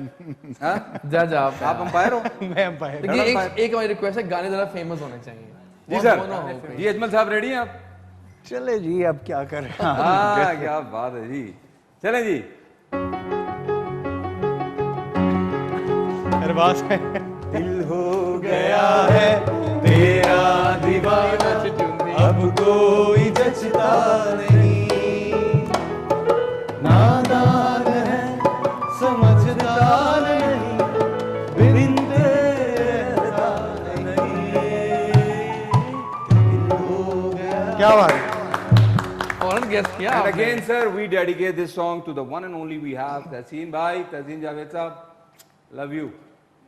जज आप अंपायर हो? मैं अंपायर। देखिए एक हमारी रिक्वेस्ट है, गाने जरा फेमस होने चाहिए। जी सर। जी अजमल साहब रेडी हैं आप? चले जी, अब क्या करें। क्या बात है जी, चलें जी। अरबाज है। दिल हो गया है तेरा दीवाना, अब कोई जचता नहीं, नादान है समझदार नहीं, बिन तेरा नहीं। दिल हो गया। क्या बात है, और गेस किया। And again sir, we dedicate this song to the one and only we have तहसीन भाई, तहसीन जावेद साहब, लव यू।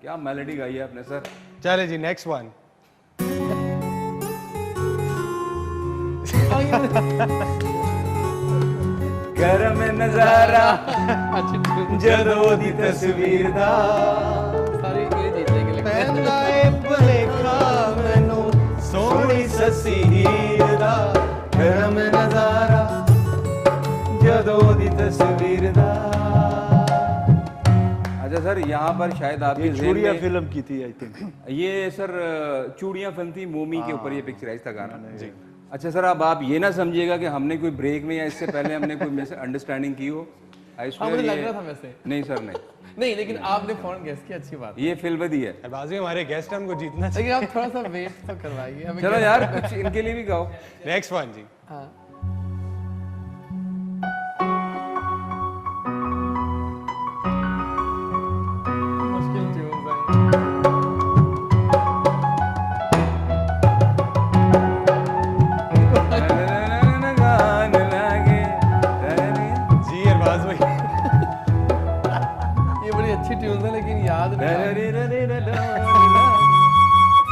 क्या मेलोडी गाई है आपने सर। चले जी नेक्स्ट वन। गरम नजारा जदों दी तस्वीर दा, सारी ये जीतने के लिए पैंदा ए भलेखा मैनू सोहनी ससी हीर दा, गरम नजारा जदों दी तस्वीर दा। अच्छा सर, यहाँ पर शायद आपकी चूड़िया फिल्म की थी आई थिंक। ये सर चूड़िया फिल्म थी, मोमी के ऊपर ये पिक्चराइज था गाना जी। अच्छा सर, अब आप ये ना समझिएगा कि हमने कोई ब्रेक में या इससे पहले हमने कोई मिसअंडरस्टैंडिंग की हो। मुझे लग रहा था वैसे। नहीं सर, नहीं, लेकिन आपने फौरन गेस किया, अच्छी बात। ये फिल्मदी है। अरबाज हमारे गेस्ट हमको जीतना चाहिए। लेकिन आप थोड़ा सा वेट तो करवाइए। चलो यार, कुछ इनके लिए भी गाओ। नेक्स्ट वन जी। हाँ।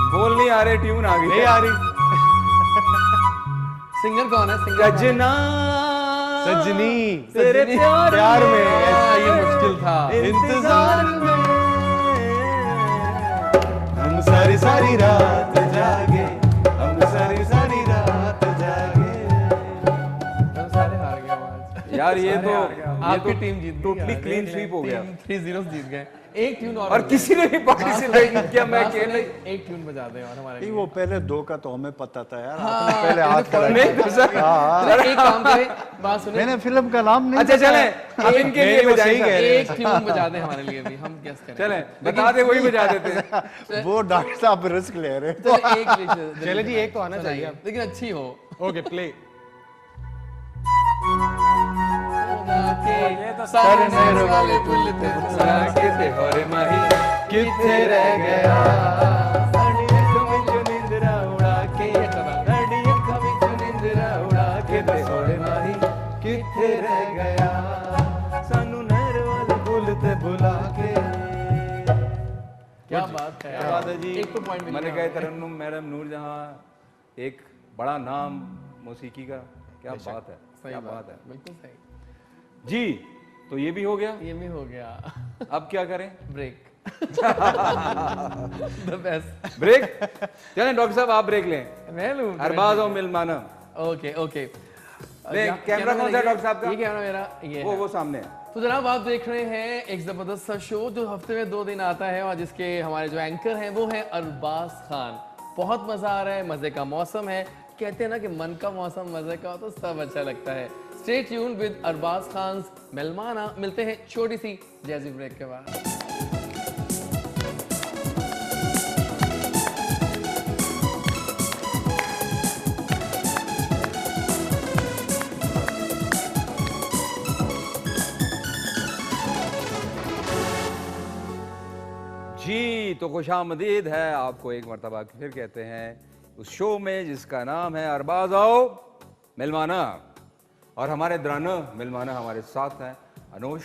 बोल नहीं आ रहे, ट्यून आ गई। नहीं आ रही। सिंगर कौन है? सजना सजनी तेरे प्यार में, ये मुश्किल था। इंतजार में हम सारी सारी रात जागे, हम सारी सारी रात जागे। हम सारे हार गए आज यार। ये तो आपकी टीम जीत गई, टोटली क्लीन स्वीप हो गया। 3-0 जीत गए। एक ट्यून और किसी ने भी पार्टिसिपेट नहीं किया। मैं अकेले एक ट्यून बजा दे और हमारे नहीं, वो पहले दो का तो हमें पता था यार। हाँ, पहले हाथ खड़ा नहीं तो सर, एक काम करें, बात सुने। मैंने फिल्म का नाम नहीं। अच्छा चलें, अब इनके लिए बजाएंगे। एक ट्यून बजा दे हमारे लिए भी, हम गेस करें। चलें, बता दे, वही बजा देते हैं। वो डॉक्टर साहब रिस्क ले रहे हैं। चले जी, एक तो आना चाहिए, लेकिन अच्छी हो। Okay play. सारे नहर वाले पुल ते बुला के ते होरे माही किथे रह गया साडी अखां विचों निंदरा उड़ा के साडी अखां विचों निंदरा उड़ा के ते होरे माही किथे रह गया सानू नहर वाले पुल ते बुला के। क्या बात है, क्या बात है जी। एक तो पॉइंट मैंने कहा तरन्नुम मैडम नूरजहां एक बड़ा नाम मौसीकी का, क्या बात है, क्या बात है, बिल्कुल सही जी। तो ये भी हो गया, ये भी हो गया। अब क्या करें? ब्रेक। The best break. चलें डॉक्टर साहब आप ब्रेक लें, मैं लूं अरबाज और मिलमाना। Okay okay. कैमरा कौन सा है डॉक्टर साहब का? ये कैमरा मेरा, ये वो सामने है। तो जनाब आप देख रहे हैं एक जबरदस्त सा शो जो हफ्ते में 2 दिन आता है और जिसके हमारे जो एंकर हैं वो हैं अरबाज खान। बहुत मजा आ रहा है, मजे का मौसम है, कहते हैं ना कि मन का मौसम मजे का हो तो सब अच्छा लगता है। Stay tune with Arbaaz Khan Melmana. मिलते हैं छोटी सी जैजी ब्रेक के बाद। जी तो खुशामदीद है आपको एक मरतबा फिर कहते हैं उस शो में जिसका नाम है अरबाज आओ मिलमाना। और हमारे दराना मिलमाना हमारे साथ हैं अनोश,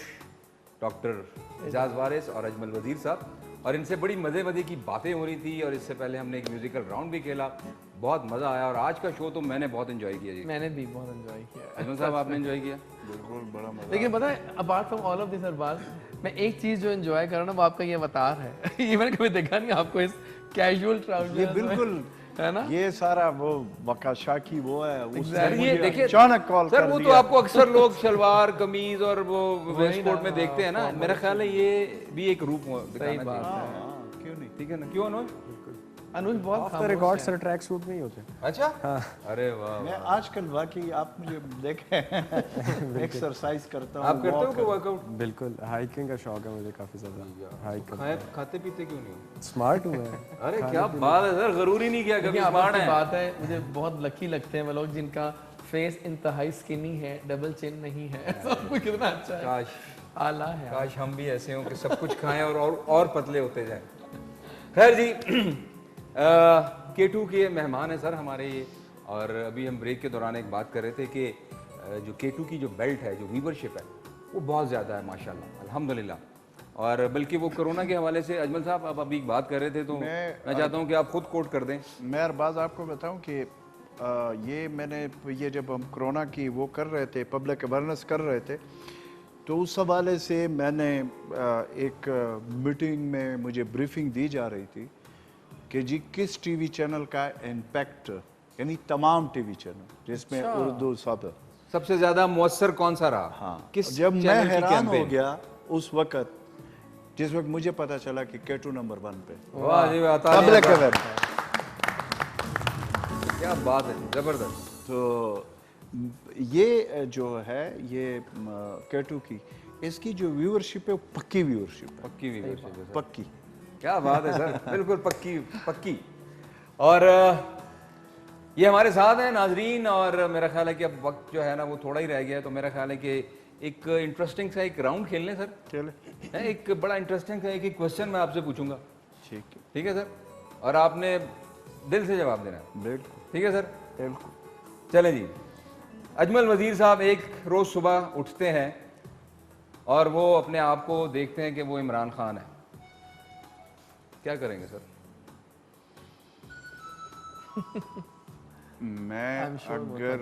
डॉक्टर एजाज वारिस और अजमल वजीर साहब। और इनसे बड़ी मज़े की बातें हो रही थी और इससे पहले हमने एक म्यूजिकल राउंड भी खेला, बहुत मज़ा आया। और आज का शो तो मैंने बहुत एंजॉय किया जी। मैंने भी बहुत एंजॉय किया। अजमल साहब आपने एंजॉय किया? बिल्कुल, बड़ा मजा। लेकिन पता है apart from all of this Arbaaz मैं एक चीज जो एंजॉय कर रहा हूँ वो आपका ये अवतार है। ये मैंने कभी देखा नहीं आपको इस कैजुअल ट्राउजर। ये बिल्कुल है ना, ये सारा वो बकाशा की वो है उसने ये देखिए अचानक कॉल सर कर वो दिया। तो आपको अक्सर लोग शलवार कमीज और वो वेस्ट कोट में देखते हैं ना, मेरा ख्याल है ये भी एक रूप दिखाना चाहिए। क्यों नहीं, ठीक है ना, क्यों अनोज? अनोज बहुत of the record sir track suit में ही होते हैं। अच्छा हाँ। अरे वाह मैं आजकल बाकी आप मुझे देखें एक्सरसाइज करता हूँ। आप करते हो वर्कआउट? बिल्कुल, हाइकिंग का शौक है मुझे काफी ज्यादा। हाइक खाते पीते क्यों नहीं? स्मार्ट हूँ मैं। अरे क्या बात है सर, जरूरी नहीं किया कभी स्मार्ट है। बात है मुझे बहुत लकी लगते हैं वो लोग जिनका फेस इंतहाई स्किनी है, डबल चिन नहीं है। सब कुछ कितना अच्छा है, काश आला है। काश हम भी ऐसे हों कि सब कुछ खाएं और पतले होते जाएं। खैर जी K2 के मेहमान हैं सर हमारे ये। और अभी हम ब्रेक के दौरान एक बात कर रहे थे कि जो K2 की जो बेल्ट है, जो व्यूवरशिप है, वो बहुत ज़्यादा है माशाल्लाह, अल्हम्दुलिल्लाह। और बल्कि वो कोरोना के हवाले से अजमल साहब आप अभी बात कर रहे थे तो मैं चाहता हूँ कि आप खुद कोट कर दें। मैं अरबाज आपको बताऊँ कि ये मैंने ये जब हम कोरोना की वो कर रहे थे, पब्लिक अवेयरनेस कर रहे थे, तो उस हवाले से मैंने एक मीटिंग में मुझे ब्रीफिंग दी जा रही थी कि जी किस टीवी चैनल का इम्पैक्ट, यानी तमाम टीवी चैनल जिसमें उर्दू सबसे ज्यादा मुअस्सर कौन सा रहा। हाँ, किस जब मैं चैनल की हैरान हो कैंपेन? गया उस वक्त जिस वक्त मुझे पता चला कि K2 नंबर 1 पे। वाह जी वाह, पब्लिक अवेयर, क्या बात है, जबरदस्त। तो ये जो है ये K2 की इसकी जो व्यूअरशिप है वो पक्की व्यूअरशिप है। पक्की व्यूअरशिप है, पक्की। क्या बात है सर, बिल्कुल पक्की पक्की। और ये हमारे साथ हैं नाजरीन। और मेरा ख्याल है कि अब वक्त जो है ना वो थोड़ा ही रह गया है, तो मेरा ख्याल है कि एक इंटरेस्टिंग सा एक राउंड खेल लें सर। चले, एक बड़ा इंटरेस्टिंग सा एक क्वेश्चन मैं आपसे पूछूंगा। ठीक है सर, और आपने दिल से जवाब देना है। बिल्कुल ठीक है सर, बिल्कुल। चलें जी। अजमल वजीर साहब एक रोज़ सुबह उठते हैं और वो अपने आप को देखते हैं कि वो इमरान खान है, क्या करेंगे सर? मैं अगर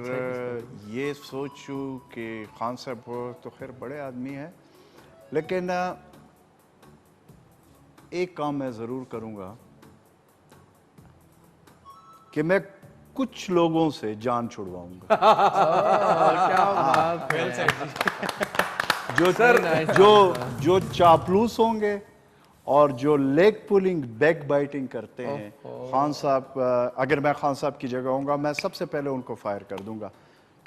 ये सोचूं कि खान साहब हो तो खैर बड़े आदमी हैं, लेकिन एक काम मैं ज़रूर करूंगा कि मैं कुछ लोगों से जान छुड़वाऊंगा। क्या बात है। जो चापलूस होंगे और जो लेग पुलिंग बैक बाइटिंग करते हैं, खान साहब, अगर मैं खान साहब की जगह होऊंगा मैं सबसे पहले उनको फायर कर दूंगा,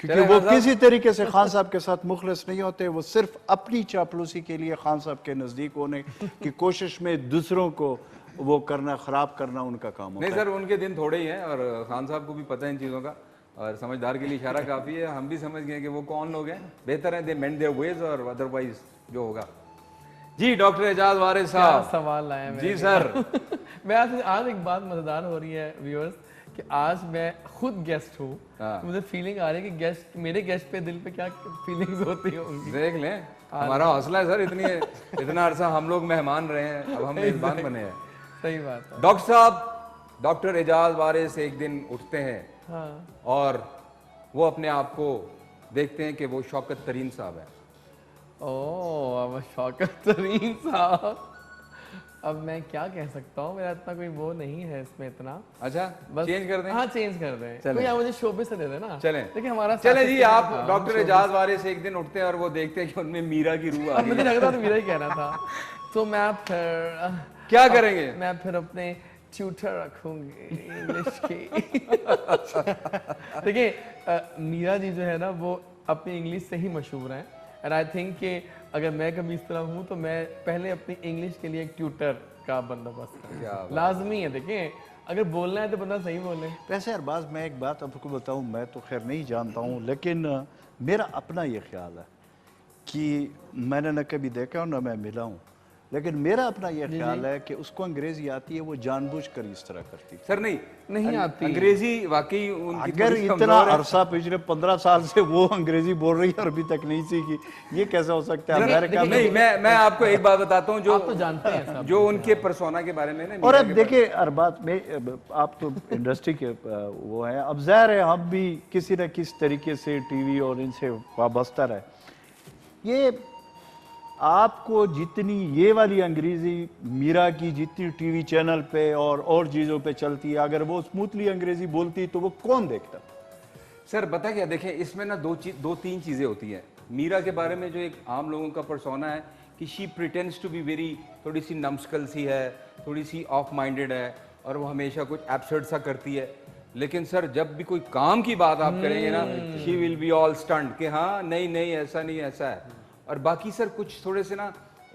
क्योंकि वो किसी तरीके से खान साहब के साथ मुखलिस नहीं होते। वो सिर्फ अपनी चापलूसी के लिए खान साहब के नजदीक होने की कोशिश में दूसरों को वो करना, खराब करना उनका काम होता है। नहीं सर, उनके दिन थोड़े ही हैं और खान साहब को भी पता है इन चीज़ों का। और समझदार के लिए इशारा काफ़ी है, हम भी समझ गए कि वो कौन लोग हैं। बेहतर है दे मेंट देयर वेज, और अदरवाइज जो होगा। जी डॉक्टर एजाज वारिस क्या साहब, सवाल लाए हैं जी सर। मैं आज एक बात मजेदार हो रही है व्यूअर्स कि आज मैं खुद गेस्ट हूँ, तो मुझे फीलिंग आ रही है कि गेस्ट मेरे गेस्ट पे दिल पे क्या फीलिंग्स होती होंगी। देख लें, हमारा हौसला है सर, इतना अरसा हम लोग मेहमान रहे हैं, अब हम मेजबान बने हैं। सही बात है। डॉक्टर साहब, डॉक्टर एजाज वारिस एक दिन उठते हैं और वो अपने आप को देखते हैं कि वो शौकत तरीन साहब है। ओह, अब शौकत तरीन साहब, अब मैं क्या कह सकता हूँ, मेरा इतना कोई वो नहीं है इसमें इतना। अच्छा, बस चेंज कर दें? हाँ चेंज कर दें। चलें। कोई मुझे शोबे से दे देना। चलें। देखिए हमारा चलें जी, आप डॉक्टर एजाज वारिस एक दिन उठते हैं और वो देखते हैं कि उनमें मीरा की रूह आ गई। मुझे लग रहा था मीरा ही कहना था। तो मैं फिर क्या करेंगे? मैं फिर अपने ट्यूटर रखूंगी इंग्लिश की। देखिए मीरा जी जो है ना वो अपनी इंग्लिश से ही मशहूर हैं, एंड आई थिंक कि अगर मैं कभी इस तरह हूँ तो मैं पहले अपनी इंग्लिश के लिए एक ट्यूटर का बंदोबस्त करूँ, लाजमी है। देखिए अगर बोलना है तो बंदा सही बोले। वैसे अरबाज, मैं एक बात आपको बताऊं, मैं तो खैर नहीं जानता हूं, लेकिन मेरा अपना ये ख्याल है कि मैंने न कभी देखा और न मैं मिला हूं, लेकिन मेरा अपना ये ख्याल है कि उसको अंग्रेजी आती है, वो जानबूझकर इस तरह करती है। सर नहीं आती अंग्रेजी वाकई उनकी अगर इतना अरसा पिछले 15 साल से वो अंग्रेजी बोल रही है और अभी तक नहीं सीखी, ये कैसे हो सकता है? अमेरिका में नहीं, मैं आपको एक बात बताता हूँ जो आप तो जानते हैं जो उनके पर्सोना के बारे में ना। और अब देखिए अरबाज में, आप तो इंडस्ट्री के वो हैं, अब ज़ाहिर है हम भी किसी न किसी तरीके से टीवी और इनसे वाबस्ता रहे। ये आपको जितनी ये वाली अंग्रेजी मीरा की जितनी टीवी चैनल पे और चीज़ों पे चलती है, अगर वो स्मूथली अंग्रेजी बोलती तो वो कौन देखता? सर पता क्या, देखें इसमें ना दो तीन चीज़ें होती हैं। मीरा के बारे में जो एक आम लोगों का पर्सोना है कि she pretends to be very, थोड़ी सी नम्स्कल सी है, थोड़ी सी ऑफ माइंडेड है, और वो हमेशा कुछ एब्सर्ड सा करती है। लेकिन सर जब भी कोई काम की बात आप करेंगे ना, she will be all stunt कि हाँ नहीं ऐसा नहीं, ऐसा है। और बाकी सर कुछ थोड़े से ना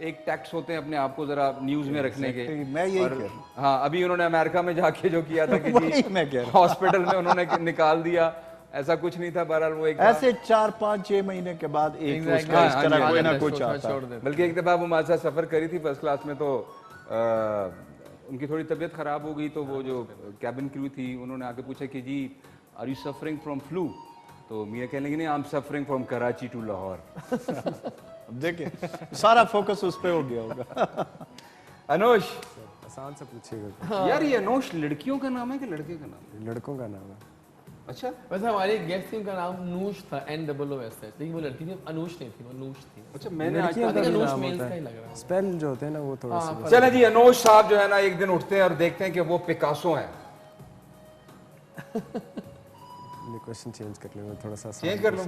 एक टैक्स होते हैं अपने आप को जरा न्यूज़ में रखने के। मैं यही कह रहा हूं। हाँ, अभी उन्होंने अमेरिका में जाके जो किया था कि हॉस्पिटल में उन्होंने निकाल दिया, ऐसा कुछ नहीं था। बहरहाल वो एक ऐसे 4-5-6 महीने के बाद एक तो उसका इस तरह कोई ना कुछ आता है। बल्कि एक दफ़ा वो हमारे साथ सफ़र करी थी फर्स्ट क्लास में, तो उनकी थोड़ी तबीयत ख़राब हो गई, तो वो जो कैबिन क्रू थी उन्होंने आके पूछा कि जी are you suffering from flu? तो मीरा कहने लगी नहीं, I am suffering from Karachi to Lahore. देखिए सारा फोकस उस पे हो गया होगा। अनोश, आसान से पूछिएगा। यार ये अनोश लड़कियों का नाम है कि लड़के का नाम है? लड़कों का नाम है। अच्छा, वैसे हमारी गेस्ट टीम का नाम नूश था, NOOSH, लेकिन वो लड़की थी, अनूश नहीं थी, वो नूश थी। अच्छा, मैंने आज अनूश मेल्स का ही लग रहा है। स्पेल जो होते हैं ना वो थोड़ा सा। चले जी, अनोश साहब जो है ना एक दिन उठते हैं और देखते हैं कि वो पिकासो हैं। क्वेश्चन चेंज कर ले, मैं थोड़ा सा चेंज कर लूं।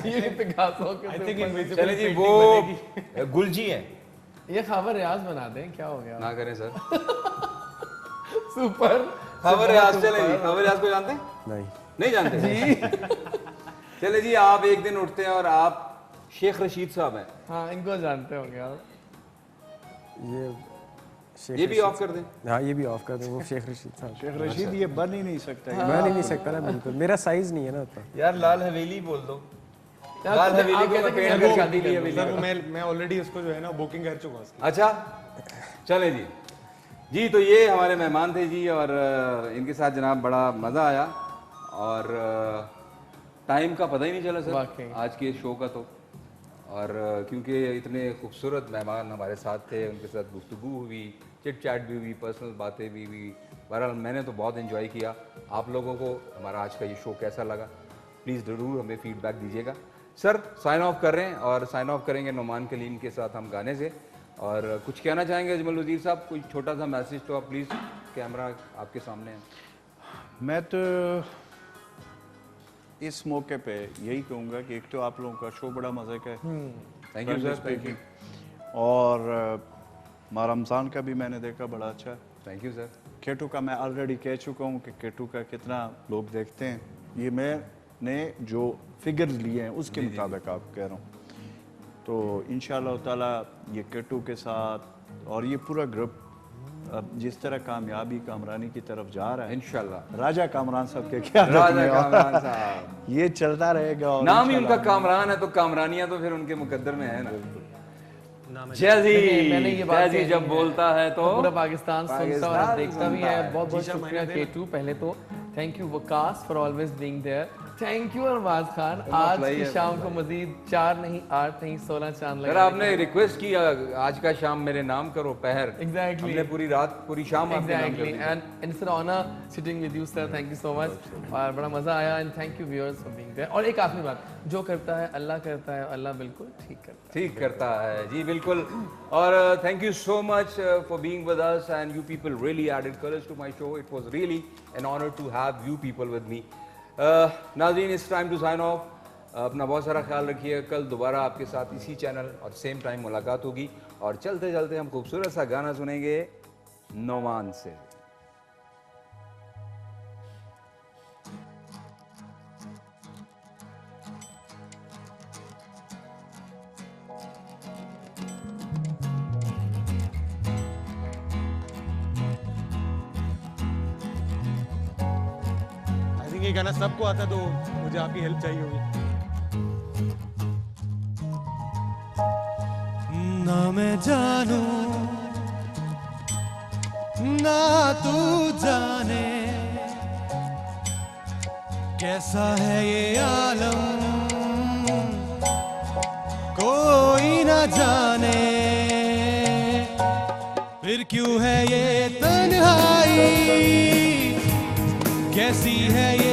ये पिकासो के आई थिंक इनविजिबल चले जी, वो गुलजी हैं। ये खबर रियाज बना दें, क्या हो गया? ना करें सर। सुपर खबर रियाज, चले जी, खबर रियाज को जानते हैं? नहीं जानते जी। चले जी, आप एक दिन उठते हैं और आप शेख रशीद साहब हैं। हाँ, इनको जानते होंगे आप। ये भी ऑफ कर दें? हाँ, ये भी ऑफ कर दें। वो शेख रशीद साहब। शेख रशीद ये बन ही नहीं सकता। बन ही नहीं सकता ना, बिल्कुल मेरा साइज नहीं है ना उतना। यार लाल हवेली बोल दो। लाल हवेली को मैं पेंट कर शादी की हवेली। सर मैं ऑलरेडी उसको जो है ना बुकिंग कर चुका हूं। अच्छा, चले जी। जी तो ये हमारे मेहमान थे जी, और इनके साथ जनाब बड़ा मज़ा आया, और टाइम का पता ही नहीं चला सर आज के शो का तो। और क्योंकि इतने खूबसूरत मेहमान हमारे साथ थे, उनके साथ गुफ्तगू हुई, चिट चैट भी हुई, पर्सनल बातें भी हुई। बहरहाल मैंने तो बहुत एंजॉय किया। आप लोगों को हमारा आज का ये शो कैसा लगा प्लीज़ ज़रूर हमें फीडबैक दीजिएगा। सर साइन ऑफ कर रहे हैं, और साइन ऑफ करेंगे नुमान कलीम के साथ हम गाने से। और कुछ कहना चाहेंगे अजमल वज़ीर साहब? कोई छोटा सा मैसेज तो आप प्लीज़, कैमरा आपके सामने है। मैं तो इस मौके पे यही कहूँगा कि एक तो आप लोगों का शो बड़ा मज़े का है, thank you sir, thank you. और रमज़ान का भी मैंने देखा, बड़ा अच्छा है, थैंक यू सर। केटू का मैं ऑलरेडी कह चुका हूँ कि केटू का कितना लोग देखते हैं, ये मैंने जो फिगर्स लिए हैं उसके मुताबिक आप कह रहा हूँ। तो इंशाअल्लाह ताला ये केटू के साथ और ये पूरा ग्रुप अब जिस तरह कामयाबी कामरानी की तरफ जा रहा है, इंशाल्लाह राजा कामरान साहब के क्या राजा कामरान साहब ये चलता रहेगा। और नाम ही उनका कामरान है तो कामरानियां तो फिर उनके मुकद्दर में है ना। मैंने ये बात जैजी जब बोलता है तो पूरा पाकिस्तान सुनता और देखता भी है। बहुत बहुत शुक्रिया K2। पहले तो thank you Waqas for always being there. Thank you Arbaaz Khan. आज की शाम को मजीद 4 नहीं 8 नहीं 16 चांद लगा। अगर आपने रिक्वेस्ट किया आज का शाम मेरे नाम करो पहर, एग्जैक्टली हमने पूरी रात पूरी शाम आपके नाम कर दी। And it's an honour sitting with you sir. Thank you so much और बड़ा मजा आया and thank you viewers for being there. और एक आखिरी बात, जो करता है अल्लाह करता है, अल्लाह बिल्कुल ठीक करता है जी बिल्कुल। और thank you so much for being with us and you people really added colours to my show. It was really an honour to have you people with me. नाज़रीन it's time to sign off. अपना बहुत सारा ख्याल रखिए। कल दोबारा आपके साथ इसी चैनल और सेम टाइम मुलाकात होगी और चलते चलते हम खूबसूरत सा गाना सुनेंगे नोमान से। ये गाना सबको आता तो मुझे आपकी हेल्प चाहिए होगी। ना मैं जानू ना तू जाने कैसा है ये आलम, कोई ना जाने फिर क्यों है ये तन्हाई, कैसी है ये